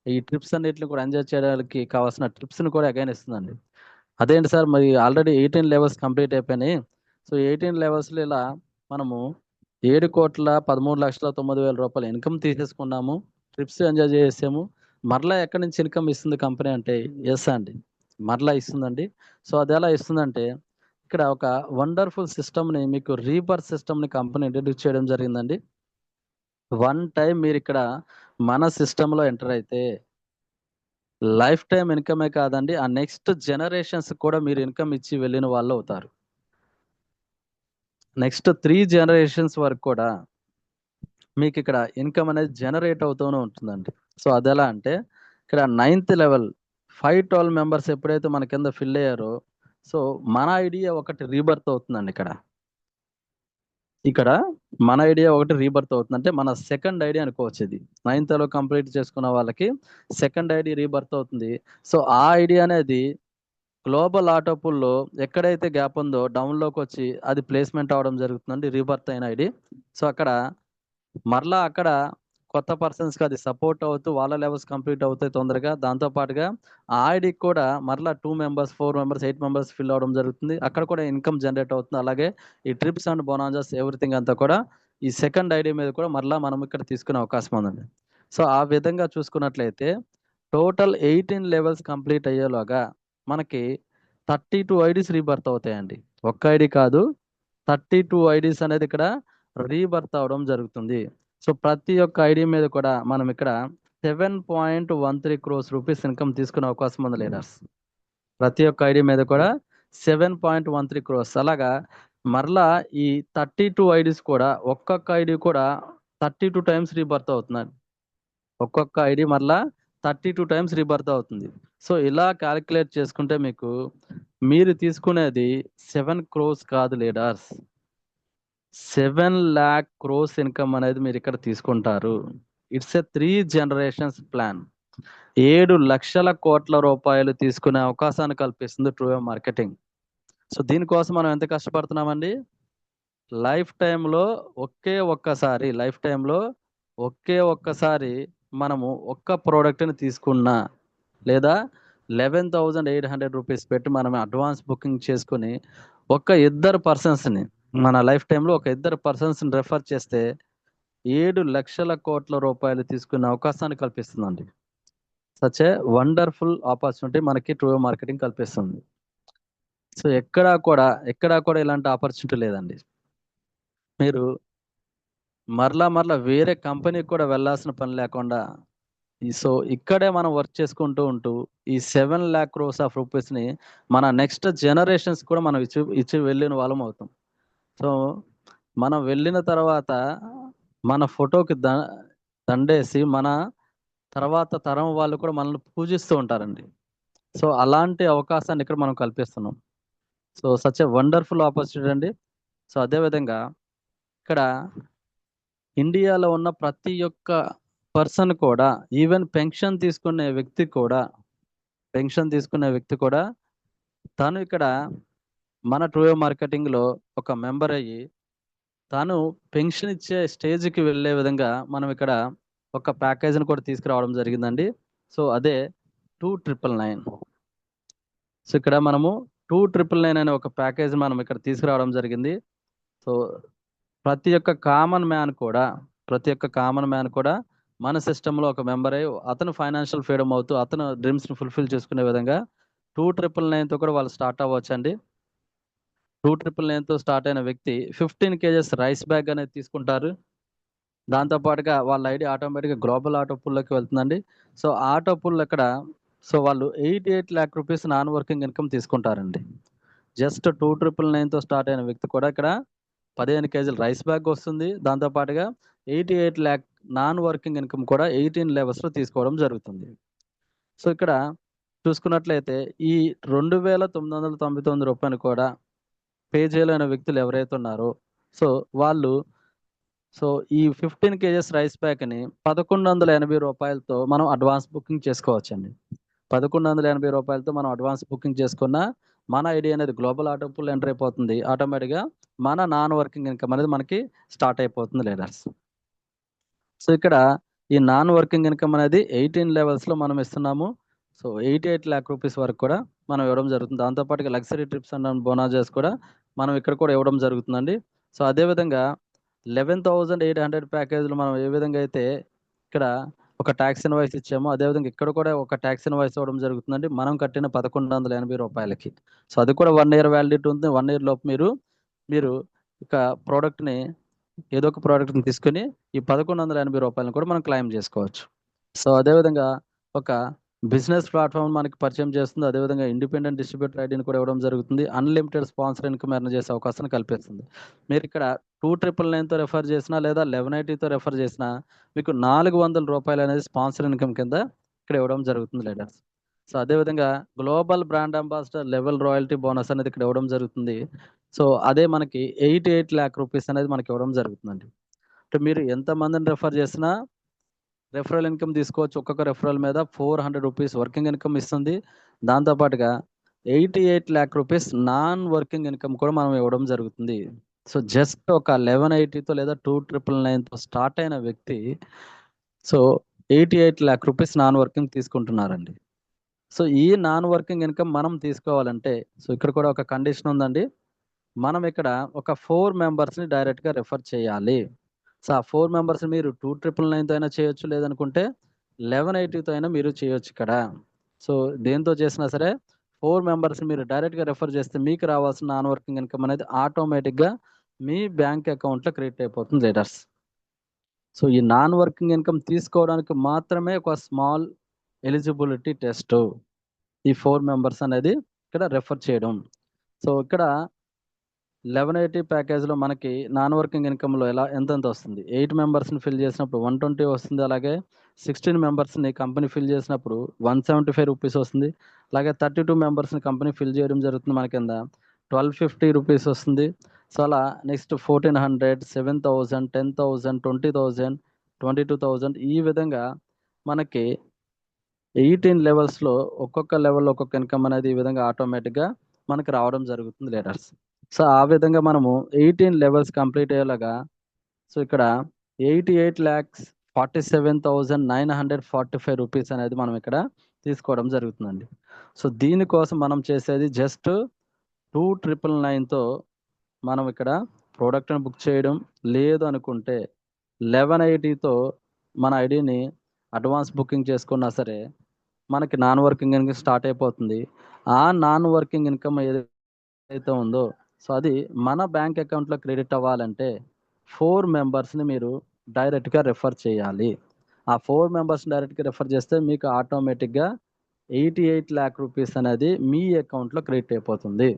ఈ ట్రిప్స్ అన్నిటిని కూడా ఎంజాయ్ చేయడానికి కావాల్సిన ట్రిప్స్‌ని కూడా అగైన్ ఇస్తుందండి. అదేంటి సార్ మరి ఆల్రెడీ 18 లెవెల్స్ కంప్లీట్ అయిపోయినాయి. సో, 18 లెవెల్స్‌లో ఇలా మనము 7,13,09,000 రూపాయల ఇన్‌కమ్ తీసేసుకున్నాము. ట్రిప్స్ ఎంజాయ్ చేసేసాము. మరలా ఎక్కడి నుంచి ఇన్‌కమ్ ఇస్తుంది కంపెనీ అంటే యెస్ అండి. మరలా ఇస్తుందండి. సో, అదెలా ఇస్తుందంటే ఇక్కడ ఒక వండర్‌ఫుల్ సిస్టమ్‌ని మీకు రీబర్త్ సిస్టమ్‌ని కంపెనీ ఇంట్రొడ్యూస్ చేయడం జరిగిందండి. వన్ టైమ్ మీరిక్కడ మన సిస్టమ్‌లో ఎంటర్ అయితే లైఫ్ టైమ్ ఇన్‌కమే కాదండి. ఆ నెక్స్ట్ జనరేషన్స్‌కి కూడా మీరు ఇన్‌కమ్ ఇచ్చి వెళ్ళిన వాళ్ళవుతారు. నెక్స్ట్ 3 జనరేషన్స్ వరకు కూడా మీకిక్కడ ఇన్‌కమ్ అనేది జనరేట్ అవుతూనే ఉంటుందండి. సో, అదెలా అంటే ఇక్కడ నైన్త్ లెవెల్ 12 మెంబర్స్ ఎప్పుడైతే మన కింద ఫిల్ అయ్యారో సో, మన ఐడియా ఒకటి రీబర్త్ అవుతుందండి ఇక్కడ. ఇక్కడ మన ఐడియా ఒకటి రీబర్త్ అవుతుంది. అంటే మన సెకండ్ ఐడీ అనుకోవచ్చు ఇది. నైన్త్‌లో కంప్లీట్ చేసుకున్న వాళ్ళకి సెకండ్ ఐడీ రీబర్త్ అవుతుంది. సో, ఆ ఐడీ అనేది గ్లోబల్ ఆటో పూల్‌లో ఎక్కడైతే గ్యాప్ ఉందో డౌన్‌లోకొచ్చి అది ప్లేస్‌మెంట్ అవ్వడం జరుగుతుందండి రీబర్త్ అయిన ఐడీ. సో, అక్కడ మరలా అక్కడ కొత్త పర్సన్స్‌కి అది సపోర్ట్ అవుతూ వాళ్ళ లెవెల్స్ కంప్లీట్ అవుతాయి తొందరగా. దాంతో పాటుగా ఆ ఐడీకి కూడా మరలా 2 మెంబర్స్, 4 మెంబర్స్, 8 మెంబర్స్ ఫిల్ అవ్వడం జరుగుతుంది. అక్కడ కూడా ఇన్‌కమ్ జనరేట్ అవుతుంది. అలాగే ఈ ట్రిప్స్ అండ్ బొనాంజాస్ ఎవ్రీథింగ్ అంతా కూడా ఈ సెకండ్ ఐడీ మీద కూడా మరలా మనం ఇక్కడ తీసుకునే అవకాశం ఉందండి. సో, ఆ విధంగా చూసుకున్నట్లయితే టోటల్ 18 లెవెల్స్ కంప్లీట్ అయ్యేలోగా మనకి 32 ఐడీస్ రీబర్త్ అవుతాయండి. ఒక్క ఐడీ కాదు 32 ఐడీస్ అనేది ఇక్కడ రీబర్త్ అవ్వడం జరుగుతుంది. సో, ప్రతి ఒక్క ఐడీ మీద కూడా మనం ఇక్కడ 7.13 crores రూపీస్ ఇన్కమ్ తీసుకునే అవకాశం ఉంది లీడర్స్. ప్రతి ఒక్క ఐడి మీద కూడా 7.13 crores. అలాగా మరలా ఈ 32 ఐడీస్ కూడా ఒక్కొక్క ఐడి కూడా 32 టైమ్స్ రీబర్త్ అవుతున్నాడు. ఒక్కొక్క ఐడి మరలా 32 టైమ్స్ రీబర్త్ అవుతుంది. సో ఇలా క్యాలిక్యులేట్ చేసుకుంటే మీకు మీరు తీసుకునేది 7 crores కాదు లీడర్స్, 7 lakh crores ఇన్కమ్ అనేది మీరు ఇక్కడ తీసుకుంటారు. It's a 3 generations plan. 7 లక్షల కోట్ల రూపాయలు తీసుకునే అవకాశాన్ని కల్పిస్తుంది ట్రూవే మార్కెటింగ్. సో దీనికోసం మనం ఎంత కష్టపడుతున్నామండి? లైఫ్ టైంలో ఒకే ఒక్కసారి మనము ఒక్క ప్రోడక్ట్ని తీసుకున్నా లేదా 11,800 రూపీస్ పెట్టి మనం అడ్వాన్స్ బుకింగ్ చేసుకుని ఇద్దరు పర్సన్స్ని మన లైఫ్ టైంలో ఇద్దరు పర్సన్స్ని రెఫర్ చేస్తే 7 లక్షల కోట్ల రూపాయలు తీసుకునే అవకాశాన్ని కల్పిస్తుందండి. సచ్ ఏ వండర్ఫుల్ ఆపర్చునిటీ మనకి ట్రూవే మార్కెటింగ్ కల్పిస్తుంది. సో ఎక్కడా కూడా ఇలాంటి ఆపర్చునిటీ లేదండి. మీరు మరలా వేరే కంపెనీకి కూడా వెళ్ళాల్సిన పని లేకుండా సో ఇక్కడే మనం వర్క్ చేసుకుంటూ ఈ 7 lakh crores ఆఫ్ రూపీస్ని మన నెక్స్ట్ జనరేషన్స్ కూడా మనం ఇచ్చి వెళ్ళిన వాళ్ళం అవుతాం. సో మనం వెళ్ళిన తర్వాత మన ఫోటోకి దండేసి మన తర్వాత తరం వాళ్ళు కూడా మనల్ని పూజిస్తూ ఉంటారండి. సో అలాంటి అవకాశాన్ని ఇక్కడ మనం కల్పిస్తున్నాం. So such a wonderful opportunity అండి. సో అదేవిధంగా ఇక్కడ ఇండియాలో ఉన్న ప్రతి ఒక్క పర్సన్ కూడా, ఈవెన్ పెన్షన్ తీసుకునే వ్యక్తి కూడా తను ఇక్కడ మన ట్రూవే మార్కెటింగ్లో ఒక మెంబర్ అయ్యి తాను పెన్షన్ ఇచ్చే స్టేజ్కి వెళ్ళే విధంగా మనం ఇక్కడ ఒక ప్యాకేజీని కూడా తీసుకురావడం జరిగిందండి. సో అదే 2,999. సో ఇక్కడ మనము 2,999 అనే ఒక ప్యాకేజ్ మనం ఇక్కడ తీసుకురావడం జరిగింది. సో ప్రతి ఒక్క కామన్ మ్యాన్ కూడా మన సిస్టంలో ఒక మెంబర్ అయ్యి అతను ఫైనాన్షియల్ ఫ్రీడమ్ అవుతూ అతను డ్రీమ్స్ని ఫుల్ఫిల్ చేసుకునే విధంగా 2,999తో కూడా వాళ్ళు స్టార్ట్ అవ్వచ్చండి. 2,999తో స్టార్ట్ అయిన వ్యక్తి 15 kgs రైస్ బ్యాగ్ అనేది తీసుకుంటారు. దాంతోపాటుగా వాళ్ళ ఐడి ఆటోమేటిక్గా గ్లోబల్ ఆటో పూల్లోకి వెళ్తుందండి. సో ఆటో పూల్ ఇక్కడ వాళ్ళు 88 lakh rupees non working income తీసుకుంటారండి. జస్ట్ 2,999తో స్టార్ట్ అయిన వ్యక్తి కూడా ఇక్కడ 15 kg రైస్ బ్యాగ్ వస్తుంది. దాంతోపాటుగా 88 lakh నాన్ వర్కింగ్ ఇన్కమ్ కూడా 18 levelsలో తీసుకోవడం జరుగుతుంది. సో ఇక్కడ చూసుకున్నట్లయితే ఈ 2,999 రూపాయలు కూడా పే చేయలేని వ్యక్తులు ఎవరైతే ఉన్నారో వాళ్ళు ఈ 15 kgs రైస్ బ్యాగ్ని 1,180 రూపాయలతో మనం అడ్వాన్స్ బుకింగ్ చేసుకోవచ్చండి. 1,180 రూపాయలతో మనం అడ్వాన్స్ బుకింగ్ చేసుకున్న మన ఐడి అనేది గ్లోబల్ ఆటో పూల్ ఎంటర్ అయిపోతుంది. ఆటోమేటిక్గా మన నాన్ వర్కింగ్ ఇన్కమ్ అనేది మనకి స్టార్ట్ అయిపోతుంది లీడర్స్. సో ఇక్కడ ఈ నాన్ వర్కింగ్ ఇన్కమ్ అనేది 18 levelsలో మనం ఇస్తున్నాము. సో 88 lakh రూపీస్ వరకు కూడా మనం ఇవ్వడం జరుగుతుంది. దాంతోపాటుగా లగ్జరీ ట్రిప్స్ అండ్ బోనాజెస్ కూడా మనం ఇక్కడ కూడా ఇవ్వడం జరుగుతుందండి. సో అదేవిధంగా 11,800 ప్యాకేజీలు మనం ఏ విధంగా అయితే ఇక్కడ ఒక ట్యాక్స్ ఇన్వాయిస్ ఇచ్చామో అదేవిధంగా ఇక్కడ కూడా ఒక ట్యాక్స్ ఇన్వాయిస్ ఇవ్వడం జరుగుతుందండి. మనం కట్టిన 1,180 రూపాయలకి. సో అది కూడా 1 year వ్యాలిడిటీ ఉంది. 1 year లోపు మీరు ఇక ప్రోడక్ట్ని ఏదో ఒక ప్రోడక్ట్ని తీసుకుని ఈ 1,180 రూపాయలను కూడా మనం క్లెయిమ్ చేసుకోవచ్చు. సో అదేవిధంగా ఒక బిజినెస్ ప్లాట్ఫామ్ మనకి పరిచయం చేస్తుంది. అదేవిధంగా ఇండిపెండెంట్ డిస్ట్రిబ్యూటర్ ఐడిని కూడా ఇవ్వడం జరుగుతుంది. అన్లిమిటెడ్ స్పాన్సర్ ఇన్కమ్ ఎర్న్ చేసే అవకాశాన్ని కల్పిస్తుంది. మీరు ఇక్కడ 2,999తో రెఫర్ చేసినా లేదా 1180తో రెఫర్ చేసినా మీకు 400 రూపాయలు అనేది స్పాన్సర్ ఇన్కమ్ కింద ఇక్కడ ఇవ్వడం జరుగుతుంది లీడర్స్. సో అదేవిధంగా global brand ambassador level royalty bonus అనేది ఇక్కడ ఇవ్వడం జరుగుతుంది. సో అదే మనకి 88 lakh రూపీస్ అనేది మనకి ఇవ్వడం జరుగుతుందండి. అంటే మీరు ఎంతమందిని రెఫర్ చేసినా రెఫరల్ ఇన్కమ్ తీసుకోవచ్చు. ఒక్కొక్క రెఫరల్ మీద 400 రూపీస్ వర్కింగ్ ఇన్కమ్ ఇస్తుంది. దాంతోపాటుగా 88 lakh rupees non working income కూడా మనం ఇవ్వడం జరుగుతుంది. సో జస్ట్ ఒక 1180తో లేదా 2,999తో స్టార్ట్ అయిన వ్యక్తి 88 lakh రూపీస్ నాన్ వర్కింగ్ తీసుకుంటున్నారండి. సో ఈ నాన్ వర్కింగ్ ఇన్కమ్ మనం తీసుకోవాలంటే ఇక్కడ కూడా ఒక కండిషన్ ఉందండి. మనం ఇక్కడ ఒక 4 మెంబర్స్ని డైరెక్ట్గా రెఫర్ చేయాలి. సో ఆ 4 మెంబర్స్ మీరు 2,999తో అయినా చేయొచ్చు, లేదనుకుంటే 1180తో అయినా మీరు చేయొచ్చు ఇక్కడ. సో దేంతో చేసినా సరే 4 మెంబర్స్ని మీరు డైరెక్ట్గా రెఫర్ చేస్తే మీకు రావాల్సిన నాన్ వర్కింగ్ ఇన్కమ్ అనేది ఆటోమేటిక్గా మీ బ్యాంక్ అకౌంట్లో క్రెడిట్ అయిపోతుంది లీడర్స్. సో ఈ నాన్ వర్కింగ్ ఇన్కమ్ తీసుకోవడానికి మాత్రమే ఒక స్మాల్ ఎలిజిబిలిటీ టెస్ట్ ఈ 4 మెంబర్స్ అనేది ఇక్కడ రెఫర్ చేయడం. సో ఇక్కడ 1180 ప్యాకేజ్లో మనకి నాన్ వర్కింగ్ ఇన్కమ్లో ఎంతెంత వస్తుంది? 8 మెంబర్స్ని ఫిల్ చేసినప్పుడు 120 వస్తుంది. అలాగే 16 మెంబర్స్ని కంపెనీ ఫిల్ చేసినప్పుడు 175 రూపీస్ వస్తుంది. అలాగే 32 మెంబర్స్ని కంపెనీ ఫిల్ చేయడం జరుగుతుంది. మన కింద 1250 రూపీస్ వస్తుంది. సో అలా నెక్స్ట్ 1400, 7000, 10,000, 20,000, 22,000 ఈ విధంగా మనకి 18 లెవెల్స్లో ఒక్కొక్క లెవెల్లో ఒక్కొక్క ఇన్కమ్ అనేది ఈ విధంగా ఆటోమేటిక్గా మనకి రావడం జరుగుతుంది లీడర్స్. సో ఆ విధంగా మనము 18 లెవెల్స్ కంప్లీట్ అయ్యేలాగా సో ఇక్కడ 88,47,945 రూపీస్ అనేది మనం ఇక్కడ తీసుకోవడం జరుగుతుందండి. సో దీనికోసం మనం చేసేది జస్ట్ 2,999తో మనం ఇక్కడ ప్రోడక్ట్ని బుక్ చేయడం, లేదు అనుకుంటే 1180తో మన ఐడిని అడ్వాన్స్ బుకింగ్ చేసుకున్నా సరే మనకి నాన్ వర్కింగ్ ఇన్కమ్ స్టార్ట్ అయిపోతుంది. ఆ నాన్ వర్కింగ్ ఇన్కమ్ ఏదైతే ఉందో సో అది మన బ్యాంక్ అకౌంట్లో క్రెడిట్ అవ్వాలంటే 4 మెంబర్స్ని మీరు డైరెక్ట్గా రెఫర్ చేయాలి. ఆ 4 మెంబర్స్ని డైరెక్ట్గా రెఫర్ చేస్తే మీకు ఆటోమేటిక్గా 88 lakh రూపీస్ అనేది మీ అకౌంట్లో క్రెడిట్ అయిపోతుంది.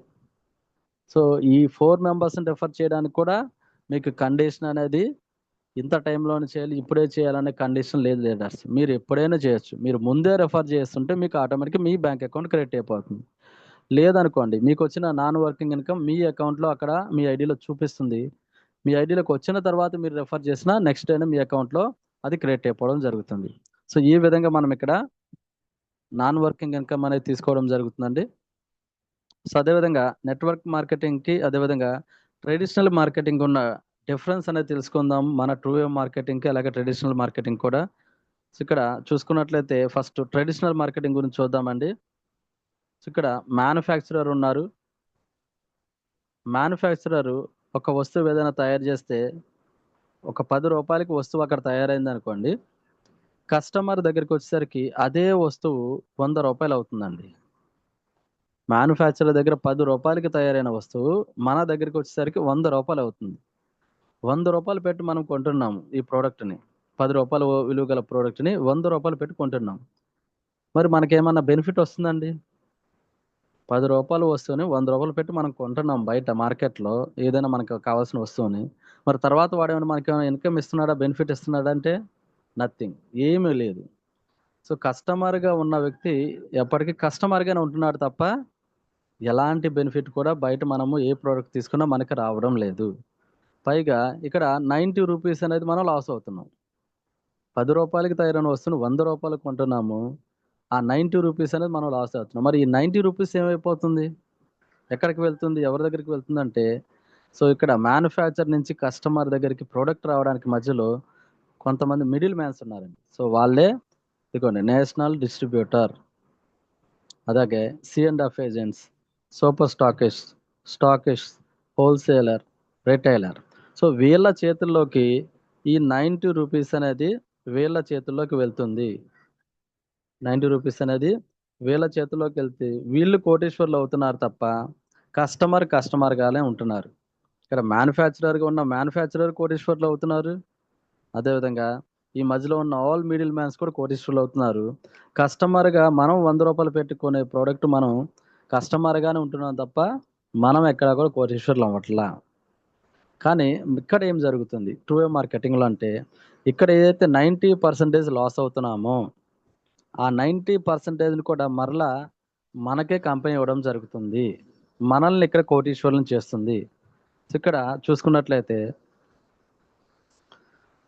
సో ఈ 4 మెంబర్స్ని రెఫర్ చేయడానికి కూడా మీకు కండిషన్ అనేది ఇంత టైంలోనే చేయాలి, ఇప్పుడే చేయాలనే కండిషన్ లేదు లీడర్స్. మీరు ఎప్పుడైనా చేయొచ్చు. మీరు ముందే రెఫర్ చేస్తుంటే మీకు ఆటోమేటిక్గా మీ బ్యాంక్ అకౌంట్ క్రెడిట్ అయిపోతుంది. లేదనుకోండి మీకు వచ్చిన నాన్ వర్కింగ్ ఇన్కమ్ మీ అకౌంట్లో అక్కడ మీ ఐడిలో చూపిస్తుంది. మీ ఐడిలోకి వచ్చిన తర్వాత మీరు రెఫర్ చేసిన నెక్స్ట్ డేనే మీ అకౌంట్లో అది క్రెడిట్ అయిపోవడం జరుగుతుంది. సో ఈ విధంగా మనం ఇక్కడ నాన్ వర్కింగ్ ఇన్కమ్ అనేది తీసుకోవడం జరుగుతుందండి. సో అదేవిధంగా నెట్వర్క్ మార్కెటింగ్కి అదేవిధంగా ట్రెడిషనల్ మార్కెటింగ్ ఉన్న డిఫరెన్స్ అనేది తెలుసుకుందాం. మన ట్రూవే మార్కెటింగ్కి అలాగే ట్రెడిషనల్ మార్కెటింగ్ కూడా. సో ఇక్కడ చూసుకున్నట్లయితే ఫస్ట్ ట్రెడిషనల్ మార్కెటింగ్ గురించి చూద్దామండి. సో ఇక్కడ మ్యానుఫ్యాక్చరర్ ఉన్నారు. మ్యానుఫ్యాక్చరర్ ఒక వస్తువు ఏదైనా తయారు చేస్తే ఒక 10 రూపాయలకి వస్తువు అక్కడ తయారైంది అనుకోండి, కస్టమర్ దగ్గరికి వచ్చేసరికి అదే వస్తువు 100 రూపాయలు అవుతుందండి. మ్యానుఫ్యాక్చరర్ దగ్గర 10 రూపాయలకి తయారైన వస్తువు మన దగ్గరికి వచ్చేసరికి 100 రూపాయలు అవుతుంది. 100 రూపాయలు పెట్టి మనం కొంటున్నాము ఈ ప్రోడక్ట్ని. 10 రూపాయల విలువ గల ప్రోడక్ట్ని 100 రూపాయలు పెట్టి కొంటున్నాం. మరి మనకేమన్నా బెనిఫిట్ వస్తుందండి? 10 రూపాయల వస్తువుని 100 రూపాయలు పెట్టి మనం కొంటున్నాం బయట మార్కెట్లో ఏదైనా మనకు కావాల్సిన వస్తువుని. మరి తర్వాత వాడేమైనా మనకేమైనా ఇన్కమ్ ఇస్తున్నాడా, బెనిఫిట్ ఇస్తున్నాడా అంటే నథింగ్, ఏమీ లేదు. సో కస్టమర్గా ఉన్న వ్యక్తి ఎప్పటికీ కస్టమర్గానే ఉంటున్నాడు తప్ప ఎలాంటి బెనిఫిట్ కూడా బయట మనము ఏ ప్రోడక్ట్ తీసుకున్నా మనకి రావడం లేదు. పైగా ఇక్కడ 90 రూపీస్ అనేది మనం లాస్ అవుతున్నాం. 10 రూపాయలకి తయారైన వస్తువును 100 రూపాయలకు కొంటున్నాము. ఆ 90 రూపీస్ అనేది మనం లాస్ అవుతున్నాం. మరి ఈ 90 రూపీస్ ఏమైపోతుంది? ఎక్కడికి వెళ్తుంది? ఎవరి దగ్గరికి వెళ్తుందంటే సో ఇక్కడ మ్యానుఫ్యాక్చర్ నుంచి కస్టమర్ దగ్గరికి ప్రోడక్ట్ రావడానికి మధ్యలో కొంతమంది మిడిల్ మ్యాన్స్ ఉన్నారండి. సో వాళ్ళే ఇదిగోండి నేషనల్ డిస్ట్రిబ్యూటర్, అలాగే C&F agents, super stockist, wholesaler, retailer. So వీళ్ళ చేతుల్లోకి ఈ 90 రూపీస్ అనేది వీళ్ళ చేతుల్లోకి వెళ్తుంది. 90 రూపీస్ అనేది వీళ్ళ చేతుల్లోకి వెళ్తే వీళ్ళు కోటీశ్వర్లు అవుతున్నారు తప్ప కస్టమర్గానే ఉంటున్నారు. ఇక్కడ మ్యానుఫ్యాక్చరర్గా ఉన్న మ్యానుఫ్యాక్చరర్ కోటీశ్వర్లు అవుతున్నారు. అదేవిధంగా ఈ మధ్యలో ఉన్న ఆల్ మిడిల్ మ్యాన్స్ కూడా కోటీశ్వర్లు అవుతున్నారు. కస్టమర్గా మనం 100 రూపాయలు పెట్టుకునే ప్రోడక్ట్ మనం కస్టమర్గానే ఉంటున్నాం తప్ప మనం ఎక్కడ కూడా కోటీశ్వర్లు అవ్వట్లా. కానీ ఇక్కడ ఏం జరుగుతుంది ట్రూవే మార్కెటింగ్లో అంటే ఇక్కడ ఏదైతే 90% లాస్ అవుతున్నామో ఆ 90%ని కూడా మరలా మనకే కంపెనీ ఇవ్వడం జరుగుతుంది. మనల్ని ఇక్కడ కోటీశ్వర్లను చేస్తుంది. సో ఇక్కడ చూసుకున్నట్లయితే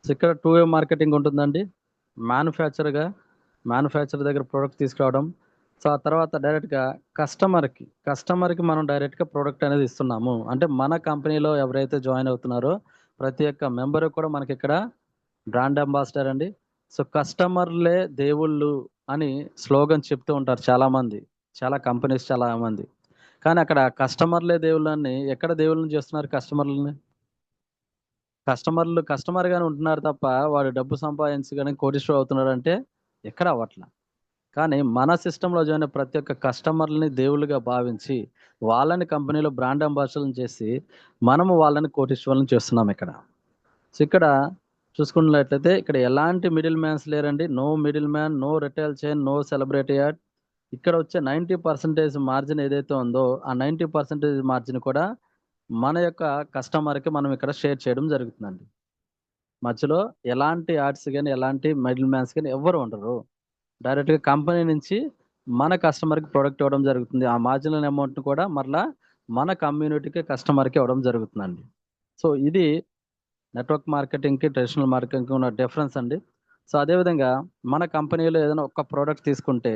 సో ఇక్కడ 2 మార్కెటింగ్ ఉంటుందండి. మ్యానుఫ్యాక్చర్ దగ్గర ప్రోడక్ట్ తీసుకురావడం. సో ఆ తర్వాత డైరెక్ట్గా కస్టమర్కి మనం డైరెక్ట్గా ప్రోడక్ట్ అనేది ఇస్తున్నాము. అంటే మన కంపెనీలో ఎవరైతే జాయిన్ అవుతున్నారో ప్రతి ఒక్క మెంబర్ కూడా మనకి ఇక్కడ బ్రాండ్ అంబాసిడర్ అండి. సో కస్టమర్లే దేవుళ్ళు అని స్లోగన్ చెప్తూ ఉంటారు చాలామంది, చాలా కంపెనీస్ చాలామంది. కానీ అక్కడ కస్టమర్లే దేవుళ్ళని ఎక్కడ దేవుళ్ళని చేస్తున్నారు? కస్టమర్గానే ఉంటున్నారు తప్ప వాడు డబ్బు సంపాదించి కానీ కోటీశ్వరుడు అవుతున్నాడు అంటే ఎక్కడ అవ్వట్లా. కానీ మన సిస్టంలో జాయిన్ ప్రతి ఒక్క కస్టమర్లని దేవుళ్ళుగా భావించి వాళ్ళని కంపెనీలో బ్రాండ్ అంబాసిడర్లను చేసి మనము వాళ్ళని కోటీశ్వరులను చేస్తున్నాం ఇక్కడ. సో ఇక్కడ చూసుకున్నట్లయితే ఇక్కడ ఎలాంటి మిడిల్ మ్యాన్స్ లేరండి. No middle man, no retail chain, no celebrity ad. ఇక్కడ వచ్చే 90% మార్జిన్ ఏదైతే ఉందో ఆ 90% మార్జిన్ కూడా మన యొక్క కస్టమర్‌కి మనం ఇక్కడ షేర్ చేయడం జరుగుతుందండి. మధ్యలో ఎలాంటి యాడ్స్ గాని, ఎలాంటి మిడిల్ మ్యాన్స్ గాని ఎవ్వరు ఉండరు. డైరెక్ట్‌గా కంపెనీ నుంచి మన కస్టమర్‌కి ప్రొడక్ట్ ఇవ్వడం జరుగుతుంది. ఆ మార్జినల్ అమౌంట్‌ని కూడా మరలా మన కమ్యూనిటీకి, కస్టమర్‌కి ఇవ్వడం జరుగుతుందండి. సో, ఇది నెట్వర్క్ మార్కెటింగ్‌కి, ట్రెడిషనల్ మార్కెటింగ్‌కి ఉన్న డిఫరెన్స్ అండి. సో, అదేవిధంగా మన కంపెనీలో ఏదైనా ఒక్క ప్రొడక్ట్ తీసుకుంటే,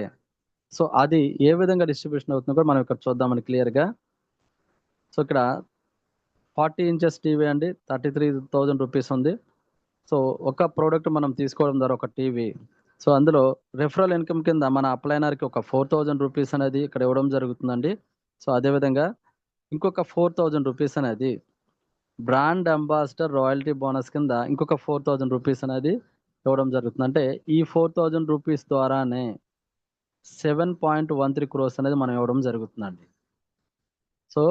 సో, అది ఏ విధంగా డిస్ట్రిబ్యూషన్ అవుతుందో కూడా మనం ఇక్కడ చూద్దామండి క్లియర్‌గా. సో, ఇక్కడ 40 ఇంచెస్ టీవీ అండి. 33,000 రూపీస్ ఉంది. సో, ఒక ప్రొడక్ట్ మనం తీసుకోవడం ద్వారా ఒక టీవీ. సో, అందులో రిఫరల్ ఇన్‌కమ్ కింద మన అప్లైనర్‌కి ఒక 4,000 రూపీస్ అనేది ఇక్కడ ఇవ్వడం జరుగుతుందండి. సో, అదేవిధంగా ఇంకొక 4,000 రూపీస్ అనేది బ్రాండ్ అంబాసిడర్ రాయల్టీ బోనస్ కింద ఇంకొక 4,000 రూపీస్ అనేది ఇవ్వడం జరుగుతుంది. అంటే ఈ 4,000 రూపీస్ ద్వారానే 7.13 క్రోర్స్ అనేది మనం ఇవ్వడం జరుగుతుందండి. సో,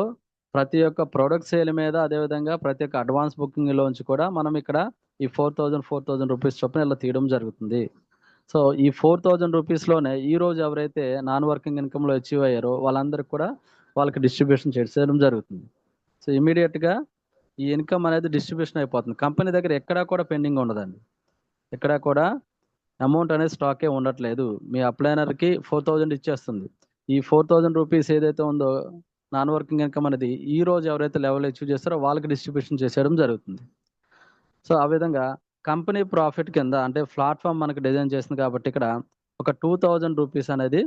ప్రతి ఒక్క ప్రొడక్ట్ సేల్ మీద అదేవిధంగా ప్రతి ఒక్క అడ్వాన్స్ బుకింగ్‌లోంచి కూడా మనం ఇక్కడ ఈ 4,000 రూపీస్ చొప్పున ఇలా తీయడం జరుగుతుంది. సో, ఈ 4,000 రూపీస్‌లోనే ఈరోజు ఎవరైతే నాన్ వర్కింగ్ ఇన్‌కమ్‌లో అచీవ్ అయ్యారో వాళ్ళందరికి కూడా వాళ్ళకి డిస్ట్రిబ్యూషన్ చేసేయడం జరుగుతుంది. సో, ఇమ్మీడియేట్‌గా ఈ ఇన్‌కమ్ అనేది డిస్ట్రిబ్యూషన్ అయిపోతుంది. కంపెనీ దగ్గర ఎక్కడా కూడా పెండింగ్ ఉండదండి. ఎక్కడా కూడా అమౌంట్ అనేది స్టాకే ఉండట్లేదు. మీ అప్లైనర్‌కి 4,000 ఇచ్చేస్తుంది. ఈ 4,000 రూపీస్ ఏదైతే ఉందో నాన్ వర్కింగ్ ఇన్‌కమ్ అనేది ఈ రోజు ఎవరైతే లెవెల్ అచీవ్ చేస్తారో వాళ్ళకి డిస్ట్రిబ్యూషన్ చేసేయడం జరుగుతుంది. సో, ఆ విధంగా కంపెనీ ప్రాఫిట్ కింద అంటే ప్లాట్‌ఫార్మ్ మనకు డిజైన్ చేసింది కాబట్టి ఇక్కడ ఒక 2,000 రూపీస్ అనేది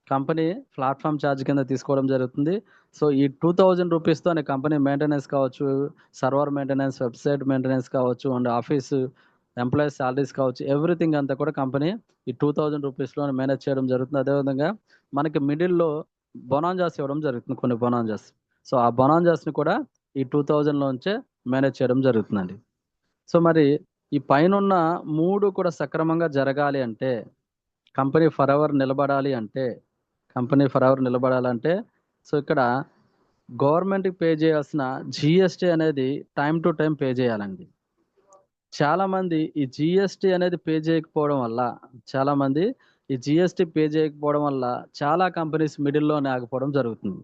కంపెనీ ప్లాట్‌ఫార్మ్ చార్జ్ కింద తీసుకోవడం జరుగుతుంది. సో, ఈ 2,000 రూపీస్‌తోనే కంపెనీ మెయింటెనెన్స్ కావచ్చు, సర్వర్ మెయింటెనెన్స్, వెబ్‌సైట్ మెయింటెనెన్స్ కావచ్చు, అండ్ ఆఫీసు ఎంప్లాయీస్ సాలరీస్ కావచ్చు, ఎవ్రీథింగ్ అంతా కూడా కంపెనీ ఈ 2,000 రూపీస్‌లోనే మేనేజ్ చేయడం జరుగుతుంది. అదేవిధంగా మనకి మిడిల్‌లో బొనాంజాస్ ఇవ్వడం జరుగుతుంది. కొన్ని బొనాంజాస్. సో, ఆ బొనాంజాస్‌ని కూడా ఈ 2,000లోంచే మేనేజ్ చేయడం జరుగుతుందండి. సో, మరి ఈ పైనున్న 3 కూడా సక్రమంగా జరగాలి అంటే, కంపెనీ ఫరెవర్ నిలబడాలి అంటే, కంపెనీ ఫరెవర్ నిలబడాలంటే, సో, ఇక్కడ గవర్నమెంట్‌కి పే చేయాల్సిన జీఎస్టీ అనేది టైమ్ టు టైమ్ పే చేయాలండి. చాలామంది ఈ జీఎస్టీ అనేది పే చేయకపోవడం వల్ల, చాలామంది ఈ జీఎస్టీ పే చేయకపోవడం వల్ల చాలా కంపెనీస్ మిడిల్‌లోనే ఆగిపోవడం జరుగుతుంది.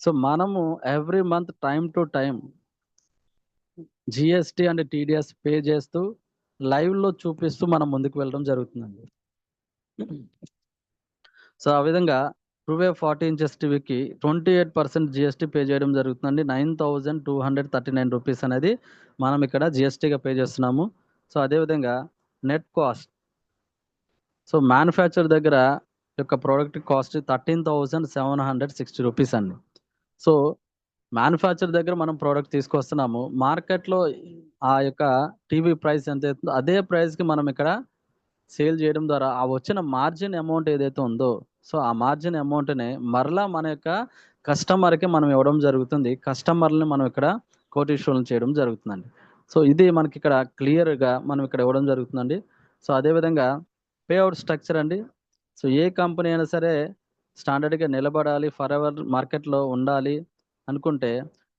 సో, మనము every month time to time GST and TDS pay చేస్తూ లైవ్‌లో చూపిస్తూ మనం ముందుకు వెళ్ళడం జరుగుతుందండి. సో, ఆ విధంగా ట్రూవే 40 ఇంచెస్ టీవీకి 28% జీఎస్టీ పే చేయడం జరుగుతుందండి. 9,239 రూపీస్ అనేది మనం ఇక్కడ జీఎస్టీగా పే చేస్తున్నాము. సో, అదేవిధంగా నెట్ కాస్ట్. సో, మ్యానుఫ్యాక్చర్ దగ్గర యొక్క ప్రొడక్ట్ కాస్ట్ 13,760 రూపీస్ అండి. సో, మ్యానుఫ్యాక్చర్ దగ్గర మనం ప్రొడక్ట్ తీసుకొస్తున్నాము. మార్కెట్‌లో ఆ యొక్క టీవీ ప్రైస్ ఎంతైతుందో అదే ప్రైస్‌కి మనం ఇక్కడ సేల్ చేయడం ద్వారా ఆ వచ్చిన మార్జిన్ అమౌంట్ ఏదైతే ఉందో, సో, ఆ మార్జిన్ అమౌంట్‌ని మరలా మన యొక్క కస్టమర్‌కి మనం ఇవ్వడం జరుగుతుంది. కస్టమర్‌లని మనం ఇక్కడ కోటీశ్వరులను చేయడం జరుగుతుందండి. సో, ఇది మనకిక్కడ క్లియర్‌గా మనం ఇక్కడ ఇవ్వడం జరుగుతుందండి. సో, అదేవిధంగా పే ఔట్ స్ట్రక్చర్ అండి. సో, ఏ కంపెనీ అయినా సరే స్టాండర్డ్‌గా నిలబడాలి, ఫరెవర్ మార్కెట్‌లో ఉండాలి అనుకుంటే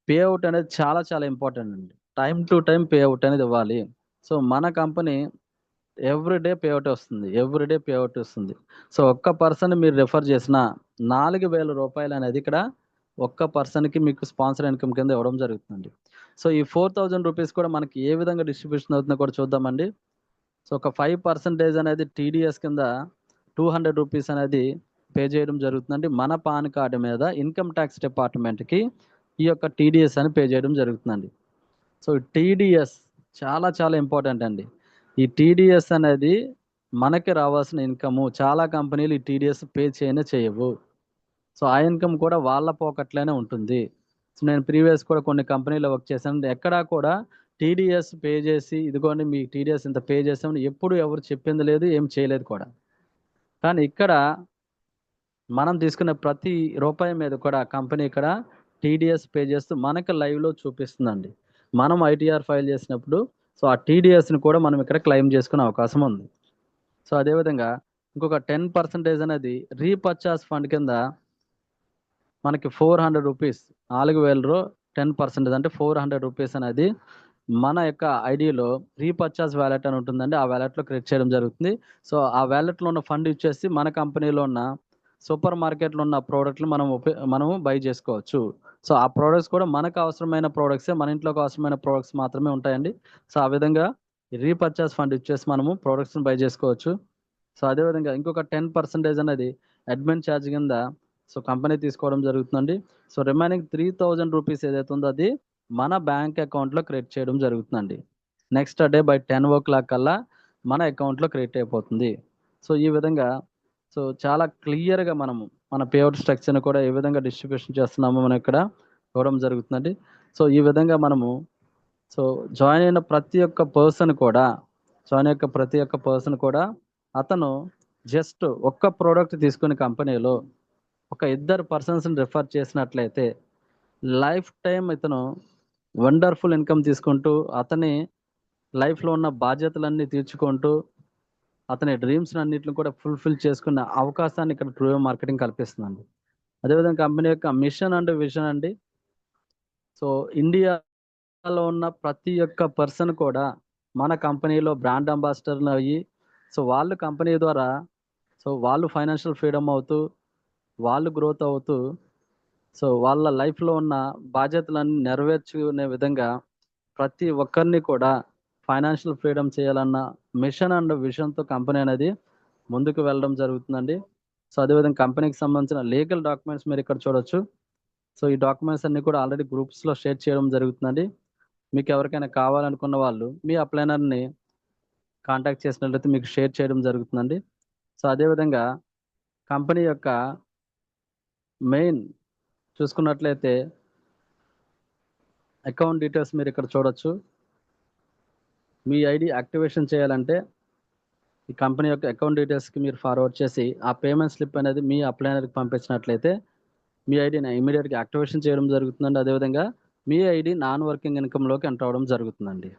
పే ఔట్ అనేది చాలా చాలా ఇంపార్టెంట్ అండి. Time to time pay out అనేది ఇవ్వాలి. సో, మన కంపెనీ ఎవ్రీడే పే ఔట్ వస్తుంది. ఎవ్రీడే పే ఔట్ వస్తుంది. సో, ఒక్క పర్సన్ మీరు రిఫర్ చేసినా రూ. 4,000 అనేది ఇక్కడ ఒక్క పర్సన్‌కి మీకు స్పాన్సర్ ఇన్‌కమ్ కింద ఇవ్వడం జరుగుతుందండి. సో, ఈ 4,000 రూపీస్ కూడా మనకి ఏ విధంగా డిస్ట్రిబ్యూషన్ అవుతుందో కూడా చూద్దామండి. సో, ఒక 5% అనేది టీడీఎస్ కింద 200 రూపీస్ అనేది పే చేయడం జరుగుతుందండి. మన పాన్ కార్డ్ మీద ఇన్‌కమ్ టాక్స్ డిపార్ట్‌మెంట్‌కి ఈ యొక్క టీడీఎస్ అని పే చేయడం జరుగుతుందండి. సో, టీడీఎస్ చాలా చాలా ఇంపార్టెంట్ అండి. ఈ టీడీఎస్ అనేది మనకి రావాల్సిన ఇన్‌కము. చాలా కంపెనీలు ఈ టీడీఎస్ పే చేయనే చేయవు. సో, ఆ ఇన్‌కమ్ కూడా వాళ్ళ పాకెట్‌లోనే ఉంటుంది. సో, నేను ప్రీవియస్ కూడా కొన్ని కంపెనీలో వర్క్ చేశాను. ఎక్కడా కూడా టీడీఎస్ పే చేసి, ఇదిగోండి మీకు టీడీఎస్ ఇంత పే చేసామని ఎప్పుడు ఎవరు చెప్పింది లేదు. ఏం చేయలేదు కూడా. కానీ ఇక్కడ మనం తీసుకునే ప్రతి రూపాయి మీద కూడా కంపెనీ ఇక్కడ టీడీఎస్ పే చేస్తూ మనకు లైవ్‌లో చూపిస్తుందండి. మనం ఐటీఆర్ ఫైల్ చేసినప్పుడు సో, ఆ టీడీఎస్‌ని కూడా మనం ఇక్కడ క్లెయిమ్ చేసుకునే అవకాశం ఉంది. సో, అదేవిధంగా ఇంకొక 10% అనేది రీపర్చేజ్ ఫండ్ కింద మనకి 400 రూపీస్ 4,000లో 10% అంటే 400 రూపీస్ అనేది మన యొక్క ఐడిలో రీపర్చేస్ వాలెట్ అని ఉంటుందండి. ఆ వాలెట్‌లో క్రియేట్ చేయడం జరుగుతుంది. సో, ఆ వాలెట్‌లో ఉన్న ఫండ్ యూజ్ చేసి మన కంపెనీలో ఉన్న సూపర్ మార్కెట్‌లో ఉన్న ప్రొడక్ట్‌లు మనము బై చేసుకోవచ్చు. సో, ఆ ప్రొడక్ట్స్ కూడా మనకు అవసరమైన ప్రొడక్ట్సే, మన ఇంట్లోకి అవసరమైన ప్రొడక్ట్స్ మాత్రమే ఉంటాయండి. సో, ఆ విధంగా రీపర్చేస్ ఫండ్ యూజ్ చేసి మనము ప్రొడక్ట్స్‌ని బై చేసుకోవచ్చు. సో, అదే విధంగా ఇంకొక 10% అనేది అడ్మిన్ చార్జ్ కింద కంపెనీ తీసుకోవడం జరుగుతుందండి. సో, రిమైనింగ్ ₹3000 ఏదైతే ఉందో అది మన బ్యాంక్ అకౌంట్‌లో క్రెడిట్ చేయడం జరుగుతుందండి. నెక్స్ట్ డే బై 10:00 కల్లా మన అకౌంట్‌లో క్రెడిట్ అయిపోతుంది. సో, ఈ విధంగా చాలా క్లియర్‌గా మనము మన పేఅవుట్ స్ట్రక్చర్‌ని కూడా ఏ విధంగా డిస్ట్రిబ్యూషన్ చేస్తున్నామో మనం ఇక్కడ ఇవ్వడం జరుగుతుందండి. సో, ఈ విధంగా మనము సో, జాయిన్ అయిన ప్రతి ఒక్క పర్సన్ కూడా అతను జస్ట్ ఒక్క ప్రొడక్ట్ తీసుకొని కంపెనీలో ఒక ఇద్దరు పర్సన్స్‌ని రిఫర్ చేసినట్లయితే లైఫ్ టైమ్ ఇతను వండర్‌ఫుల్ ఇన్‌కమ్ తీసుకుంటూ అతని లైఫ్‌లో ఉన్న బాధ్యతలన్నీ తీర్చుకుంటూ అతని డ్రీమ్స్‌నన్నిటిని కూడా ఫుల్‌ఫిల్ చేసుకునే అవకాశాన్ని ఇక్కడ ట్రూవే మార్కెటింగ్ కల్పిస్తుందండి. అదేవిధంగా కంపెనీ యొక్క మిషన్ అండ్ విజన్ అండి. సో, ఇండియాలో ఉన్న ప్రతి ఒక్క పర్సన్ కూడా మన కంపెనీలో బ్రాండ్ అంబాసిడర్‌లు అయ్యి వాళ్ళు కంపెనీ ద్వారా వాళ్ళు ఫైనాన్షియల్ ఫ్రీడమ్ అవుతూ, వాళ్ళు గ్రోత్ అవుతూ వాళ్ళ లైఫ్‌లో ఉన్న బాధ్యతలన్నీ నెరవేర్చుకునే విధంగా ప్రతి ఒక్కరిని కూడా ఫైనాన్షియల్ ఫ్రీడమ్ చేయాలన్న మిషన్ అండ్ విజన్‌తో కంపెనీ అనేది ముందుకు వెళ్ళడం జరుగుతుందండి. సో, అదేవిధంగా కంపెనీకి సంబంధించిన లీగల్ డాక్యుమెంట్స్ మీరిక్కడ చూడొచ్చు. సో, ఈ డాక్యుమెంట్స్ అన్నీ కూడా ఆల్రెడీ గ్రూప్స్‌లో షేర్ చేయడం జరుగుతుందండి. మీకెవరికైనా కావాలనుకున్న వాళ్ళు మీ అప్లైనర్‌ని కాంటాక్ట్ చేసినట్లయితే మీకు షేర్ చేయడం జరుగుతుందండి. సో, అదేవిధంగా కంపెనీ యొక్క మెయిన్ చూసుకున్నట్లయితే అకౌంట్ డీటెయిల్స్ మీరిక్కడ చూడొచ్చు. మీ ఐడీ యాక్టివేషన్ చేయాలంటే ఈ కంపెనీ యొక్క అకౌంట్ డీటెయిల్స్‌కి మీరు ఫార్వర్డ్ చేసి ఆ పేమెంట్ స్లిప్ అనేది మీ అప్లైనర్‌కి పంపించినట్లయితే మీ ఐడీని ఇమ్మీడియేట్‌గా యాక్టివేషన్ చేయడం జరుగుతుందండి. అదేవిధంగా మీ ఐడీ నాన్ వర్కింగ్ ఇన్‌కమ్‌లోకి ఎంటర్ అవ్వడం జరుగుతుందండి.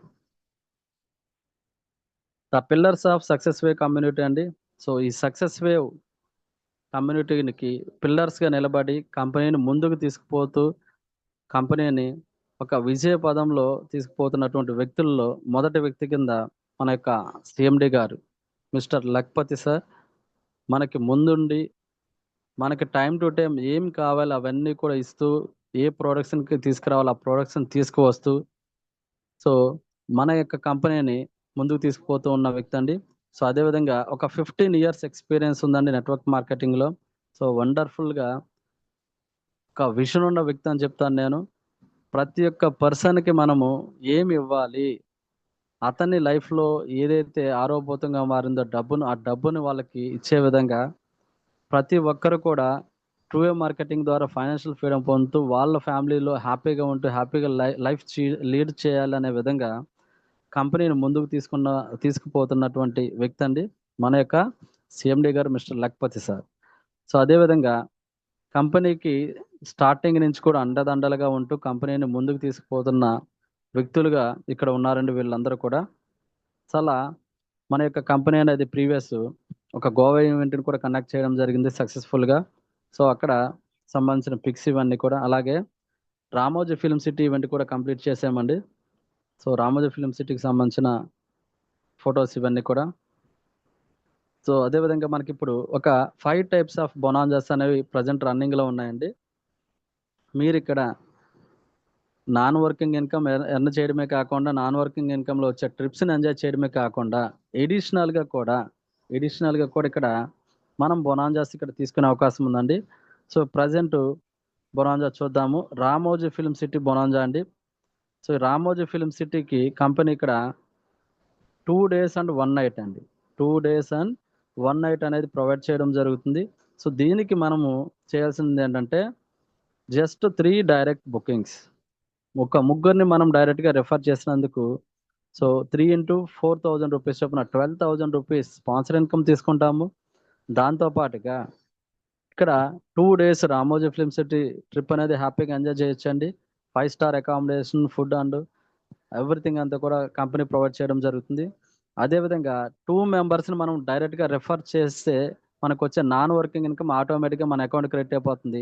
The pillars of success wave community అండి. ఈ సక్సెస్ వేవ్ కమ్యూనిటీకి పిల్లర్స్‌గా నిలబడి కంపెనీని ముందుకు తీసుకుపోతూ, కంపెనీని ఒక విజయ పదంలో తీసుకుపోతున్నటువంటి వ్యక్తుల్లో మొదటి వ్యక్తి కింద మన యొక్క సీఎండీ గారు మిస్టర్ లక్పతి సార్ మనకి ముందుండి, మనకి టైమ్ టు టైమ్ ఏం కావాలో అవన్నీ కూడా ఇస్తూ, ఏ ప్రొడక్షన్‌కి తీసుకురావాలో ఆ ప్రొడక్ట్స్‌ని తీసుకువస్తూ, సో, మన యొక్క కంపెనీని ముందుకు తీసుకుపోతూ ఉన్న వ్యక్తి అండి. అదే విధంగా ఒక 15 ఇయర్స్ ఎక్స్‌పీరియన్స్ ఉందండి నెట్వర్క్ మార్కెటింగ్‌లో. వండర్‌ఫుల్‌గా ఒక విషన్ ఉన్న వ్యక్తి అని చెప్తాను నేను. ప్రతి ఒక్క పర్సన్‌కి మనము ఏమి ఇవ్వాలి? అతని లైఫ్‌లో ఏదైతే ఆరోపోతంగా మారిందో ఆ డబ్బుని వాళ్ళకి ఇచ్చే విధంగా ప్రతి ఒక్కరు కూడా ట్రూవే మార్కెటింగ్ ద్వారా ఫైనాన్షియల్ ఫ్రీడమ్ పొందుతూ వాళ్ళ ఫ్యామిలీలో హ్యాపీగా ఉంటూ హ్యాపీగా లైఫ్ లీడ్ చేయాలనే విధంగా కంపెనీని ముందుకు తీసుకుపోతున్నటువంటి వ్యక్తి అండి మన యొక్క సీఎండీ గారు మిస్టర్ లక్పతి సార్. అదే విధంగా కంపెనీకి స్టార్టింగ్ నుంచి కూడా అండదండలుగా ఉంటూ కంపెనీని ముందుకు తీసుకుపోతున్న వ్యక్తులుగా ఇక్కడ ఉన్నారండి వీళ్ళందరూ కూడా. చాలా మన యొక్క కంపెనీ అనేది ప్రీవియస్ ఒక గోవా ఈవెంట్‌ని కూడా కండక్ట్ చేయడం జరిగింది సక్సెస్‌ఫుల్‌గా. అక్కడ సంబంధించిన పిక్స్ ఇవన్నీ కూడా. అలాగే రామోజీ ఫిల్మ్ సిటీ ఈవెంట్ కూడా కంప్లీట్ చేసామండి. రామోజీ ఫిల్మ్ సిటీకి సంబంధించిన ఫోటోస్ ఇవన్నీ కూడా. అదే విధంగా మనకిప్పుడు ఒక 5 టైప్స్ ఆఫ్ బొనాంజాస్ అనేవి ప్రెజెంట్ రన్నింగ్‌లో ఉన్నాయండి. మీరిక్కడ నాన్ వర్కింగ్ ఇన్‌కమ్ ఎర్న్ చేయడమే కాకుండా, నాన్ వర్కింగ్ ఇన్‌కమ్‌లో వచ్చే ట్రిప్స్‌ని ఎంజాయ్ చేయడమే కాకుండా, ఎడిషనల్‌గా కూడా ఇక్కడ మనం బొనాంజాస్ ఇక్కడ తీసుకునే అవకాశం ఉందండి. ప్రెజెంటు బొనాంజా చూద్దాము. రామోజీ ఫిల్మ్ సిటీ బొనాంజా అండి. రామోజీ ఫిల్మ్ సిటీకి కంపెనీ ఇక్కడ 2 డేస్ అండ్ 1 నైట్ అండి. 2 డేస్ అండ్ 1 నైట్ అనేది ప్రొవైడ్ చేయడం జరుగుతుంది. దీనికి మనము చేయాల్సిందేంటంటే జస్ట్ 3 డైరెక్ట్ బుకింగ్స్. ఒక ముగ్గురిని మనం డైరెక్ట్‌గా రిఫర్ చేసినందుకు 3 ఇంటూ ₹4,000 చొప్పున ₹12,000 స్పాన్సర్ ఇన్‌కమ్ తీసుకుంటాము. దాంతో పాటుగా ఇక్కడ 2 days Ramoji film city trip అనేది హ్యాపీగా ఎంజాయ్ చేయొచ్చండి. 5 star accommodation, food and everything అంతా కూడా కంపెనీ ప్రొవైడ్ చేయడం జరుగుతుంది. అదే విధంగా 2 మెంబర్స్‌ని మనం డైరెక్ట్‌గా రిఫర్ చేస్తే మనకొచ్చే నాన్ వర్కింగ్ ఇన్‌కమ్ ఆటోమేటిక్‌గా మన అకౌంట్‌కి క్రెడిట్ అయిపోతుంది.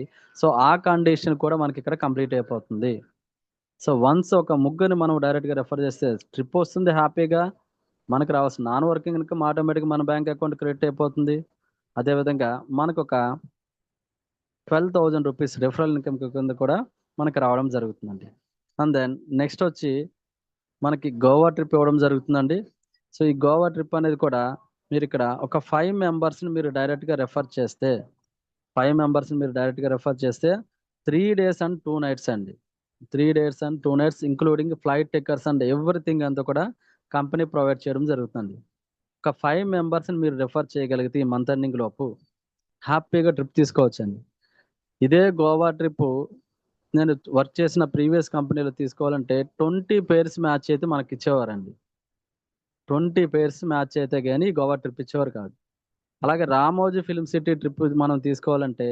ఆ కండిషన్ కూడా మనకిక్కడ కంప్లీట్ అయిపోతుంది. సో వన్స్ ఒక ముగ్గురిని మనం డైరెక్ట్గా రెఫర్ చేస్తే ట్రిప్ వస్తుంది హ్యాపీగా, మనకు రావాల్సిన నాన్ వర్కింగ్ ఇన్కమ్ ఆటోమేటిక్గా మన బ్యాంక్ అకౌంట్ క్రెడిట్ అయిపోతుంది. అదేవిధంగా మనకు ఒక 12,000 రూపీస్ రెఫరల్ ఇన్కమ్ కింద కూడా మనకు రావడం జరుగుతుందండి. అండ్ దెన్ నెక్స్ట్ వచ్చి మనకి గోవా ట్రిప్ ఇవ్వడం జరుగుతుందండి. సో ఈ గోవా ట్రిప్ అనేది కూడా మీరు ఇక్కడ ఒక 5 మెంబర్స్ని మీరు డైరెక్ట్గా రెఫర్ చేస్తే 5 మెంబర్స్ని మీరు డైరెక్ట్గా రెఫర్ చేస్తే 3 days and 2 nights అండి. 3 days and 2 nights including flight tickets and everything అంతా కూడా కంపెనీ ప్రొవైడ్ చేయడం జరుగుతుంది. ఒక 5 మెంబర్స్ని మీరు రెఫర్ చేయగలిగితే ఈ మంత్ ఎండింగ్ లోపు హ్యాపీగా ట్రిప్ తీసుకోవచ్చండి. ఇదే గోవా ట్రిప్ నేను వర్క్ చేసిన ప్రీవియస్ కంపెనీలో తీసుకోవాలంటే 20 pairs మ్యాచ్ అయితే మనకి ఇచ్చేవారండి. 20 pairs మ్యాచ్ అయితే కానీ గోవా ట్రిప్ ఇచ్చేవారు కాదు. అలాగే రామోజీ ఫిల్మ్ సిటీ ట్రిప్ మనం తీసుకోవాలంటే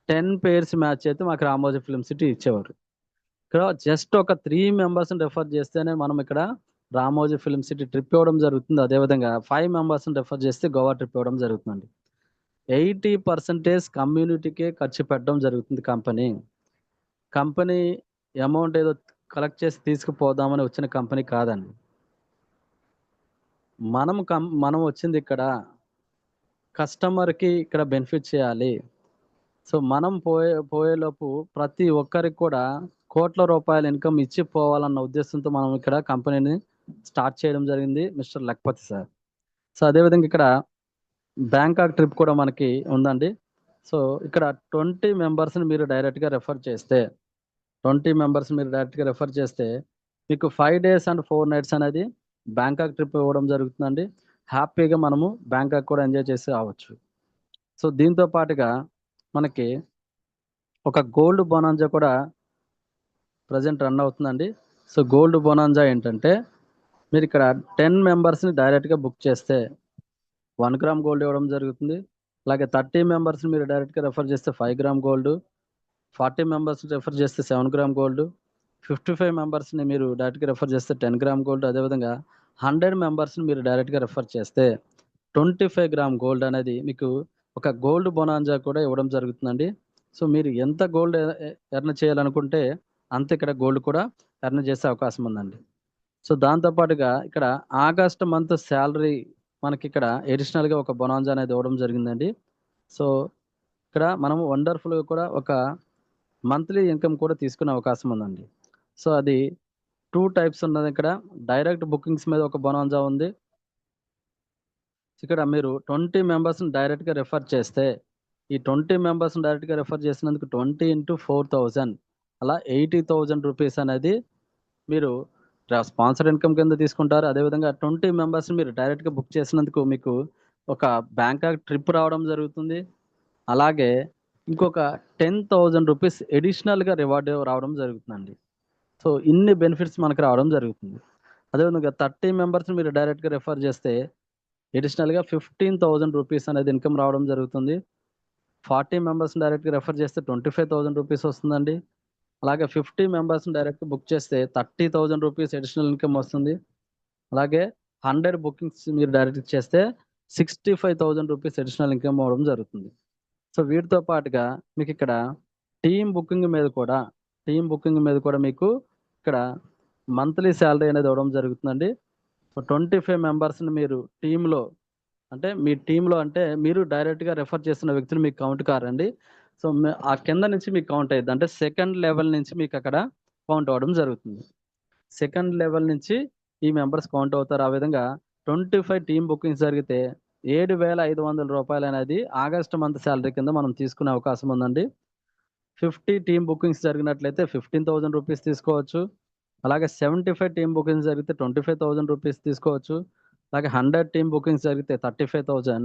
10 pairs మ్యాచ్ అయితే మాకు రామోజీ ఫిల్మ్ సిటీ ఇచ్చేవారు. ఇక్కడ జస్ట్ ఒక 3 మెంబర్స్ని రెఫర్ చేస్తేనే మనం ఇక్కడ రామోజీ ఫిల్మ్ సిటీ ట్రిప్ ఇవ్వడం జరుగుతుంది. అదేవిధంగా 5 మెంబర్స్ని రెఫర్ చేస్తే గోవా ట్రిప్ ఇవ్వడం జరుగుతుందండి. 80% కమ్యూనిటీకే ఖర్చు పెట్టడం జరుగుతుంది కంపెనీ. కంపెనీ అమౌంట్ ఏదో కలెక్ట్ చేసి తీసుకుపోదామని వచ్చిన కంపెనీ కాదండి. మనం వచ్చింది ఇక్కడ కస్టమర్కి ఇక్కడ బెనిఫిట్ చేయాలి. సో మనం పోయేలోపు ప్రతి ఒక్కరికి కూడా కోట్ల రూపాయల ఇన్కమ్ ఇచ్చి పోవాలన్న ఉద్దేశంతో మనం ఇక్కడ కంపెనీని స్టార్ట్ చేయడం జరిగింది మిస్టర్ లక్పతి సార్. సో అదేవిధంగా ఇక్కడ బ్యాంకాక్ ట్రిప్ కూడా మనకి ఉందండి. సో ఇక్కడ 20 మెంబర్స్ని మీరు డైరెక్ట్గా రెఫర్ చేస్తే 20 మెంబర్స్ మీరు డైరెక్ట్గా రెఫర్ చేస్తే మీకు 5 days and 4 nights అనేది బ్యాంకాక్ ట్రిప్ ఇవ్వడం జరుగుతుందండి. హ్యాపీగా మనము బ్యాంకాక్ కూడా ఎంజాయ్ చేసి రావచ్చు. సో దీంతో పాటుగా మనకి ఒక గోల్డ్ బొనాంజా కూడా ప్రజెంట్ రన్ అవుతుందండి. సో గోల్డ్ బొనాంజా ఏంటంటే మీరు ఇక్కడ 10 మెంబర్స్ని డైరెక్ట్గా బుక్ చేస్తే 1 గ్రామ్ గోల్డ్ ఇవ్వడం జరుగుతుంది. అలాగే 30 మెంబర్స్ని మీరు డైరెక్ట్గా రెఫర్ చేస్తే 5 గ్రామ్ గోల్డ్, 40 మెంబర్స్ని రెఫర్ చేస్తే 7 గ్రామ్ గోల్డ్, 55 మెంబర్స్ని మీరు డైరెక్ట్గా రెఫర్ చేస్తే 10 గ్రామ్ గోల్డ్, అదేవిధంగా 100 మెంబర్స్ని మీరు డైరెక్ట్గా రెఫర్ చేస్తే 25 గ్రామ్ గోల్డ్ అనేది మీకు ఒక గోల్డ్ బొనాంజా కూడా ఇవ్వడం జరుగుతుందండి. సో మీరు ఎంత గోల్డ్ ఎర్న్ చేయాలనుకుంటే అంత ఇక్కడ గోల్డ్ కూడా ఎర్న్ చేసే అవకాశం ఉందండి. సో దాంతోపాటుగా ఇక్కడ ఆగస్ట్ మంత్ శాలరీ మనకి ఇక్కడ ఎడిషనల్గా ఒక బొనాంజా అనేది ఇవ్వడం జరిగిందండి. సో ఇక్కడ మనము వండర్ఫుల్గా కూడా ఒక మంత్లీ ఇన్కమ్ కూడా తీసుకునే అవకాశం ఉందండి. సో అది 2 types ఉన్నది. ఇక్కడ డైరెక్ట్ బుకింగ్స్ మీద ఒక బొనాంజా ఉంది. ఇక్కడ మీరు 20 మెంబర్స్ని డైరెక్ట్గా రెఫర్ చేస్తే ఈ 20 మెంబర్స్ని డైరెక్ట్గా రెఫర్ చేసినందుకు 20 into 4,000 అలా 80,000 రూపీస్ అనేది మీరు స్పాన్సర్ ఇన్కమ్ కింద తీసుకుంటారు. అదేవిధంగా 20 మెంబర్స్ని మీరు డైరెక్ట్గా బుక్ చేసినందుకు మీకు ఒక బ్యాంకాక్ ట్రిప్ రావడం జరుగుతుంది. అలాగే ఇంకొక 10,000 రూపీస్ ఎడిషనల్గా రివార్డ్ రావడం జరుగుతుందండి. సో ఇన్ని బెనిఫిట్స్ మనకు రావడం జరుగుతుంది. అదేవిధంగా 30 మెంబర్స్ని మీరు డైరెక్ట్గా రెఫర్ చేస్తే ఎడిషనల్గా 15,000 రూపీస్ అనేది ఇన్కమ్ రావడం జరుగుతుంది. 40 మెంబర్స్ని డైరెక్ట్గా రెఫర్ చేస్తే 25,000 రూపీస్ వస్తుందండి. అలాగే 50 మెంబర్స్ని డైరెక్ట్ బుక్ చేస్తే 30,000 రూపీస్ ఎడిషనల్ ఇన్కమ్ వస్తుంది. అలాగే 100 బుకింగ్స్ మీరు డైరెక్ట్ చేస్తే 65,000 రూపీస్ ఎడిషనల్ ఇన్కమ్ అవ్వడం జరుగుతుంది. సో వీటితో పాటుగా మీకు ఇక్కడ టీమ్ బుకింగ్ మీద కూడా మీకు ఇక్కడ మంత్లీ శాలరీ అనేది ఇవ్వడం జరుగుతుందండి. సో 25 మెంబర్స్ని మీరు టీంలో అంటే మీ టీంలో అంటే మీరు డైరెక్ట్గా రెఫర్ చేస్తున్న వ్యక్తులు మీకు కౌంట్ కారండి. సో ఆ కింద నుంచి మీకు కౌంట్ అయ్యింది. అంటే సెకండ్ లెవెల్ నుంచి మీకు అక్కడ కౌంట్ అవ్వడం జరుగుతుంది. సెకండ్ లెవెల్ నుంచి ఈ మెంబర్స్ కౌంట్ అవుతారు. ఆ విధంగా 25 టీమ్ బుకింగ్స్ జరిగితే 7,500 రూపాయలు అనేది ఆగస్ట్ మంత్ శాలరీ కింద మనం తీసుకునే అవకాశం ఉందండి. 50 టీమ్ బుకింగ్స్ జరిగినట్లయితే 15,000 రూపీస్ తీసుకోవచ్చు. అలాగే 75 టీమ్ బుకింగ్స్ జరిగితే 25,000 రూపీస్ తీసుకోవచ్చు. అలాగే 100 టీమ్ బుకింగ్స్ జరిగితే 35,000,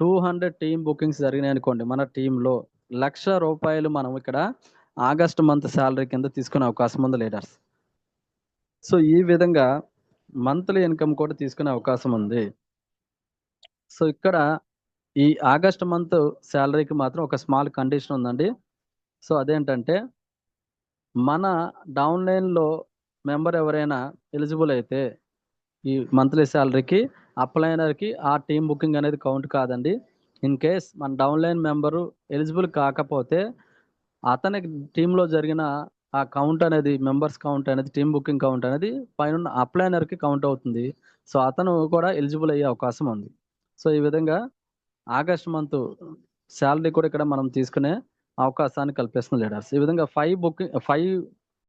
200 టీమ్ బుకింగ్స్ జరిగినాయి అనుకోండి మన టీంలో 1,00,000 రూపాయలు మనం ఇక్కడ ఆగస్ట్ మంత్ శాలరీ కింద తీసుకునే అవకాశం ఉంది లీడర్స్. సో ఈ విధంగా మంత్లీ ఇన్కమ్ కూడా తీసుకునే అవకాశం ఉంది. సో ఇక్కడ ఈ ఆగస్ట్ మంత్ శాలరీకి మాత్రం ఒక స్మాల్ కండిషన్ ఉందండి. సో అదేంటంటే మన డౌన్లైన్లో మెంబర్ ఎవరైనా ఎలిజిబుల్ అయితే ఈ మంత్లీ శాలరీకి అప్లైనర్కి ఆ టీమ్ బుకింగ్ అనేది కౌంట్ కాదండి. ఇన్ కేస్ మన డౌన్లైన్ మెంబరు ఎలిజిబుల్ కాకపోతే అతనికి టీంలో జరిగిన ఆ కౌంట్ అనేది మెంబర్స్ కౌంట్ అనేది టీమ్ బుకింగ్ కౌంట్ అనేది పైనున్న అప్లైనర్‌కి కౌంట్ అవుతుంది. సో, అతను కూడా ఎలిజిబుల్ అయ్యే అవకాశం ఉంది. సో, ఈ విధంగా ఆగస్ట్ మంత్ సాలరీ కూడా ఇక్కడ మనం తీసుకునే అవకాశాన్ని కల్పిస్తుంది లీడర్స్. ఈ విధంగా 5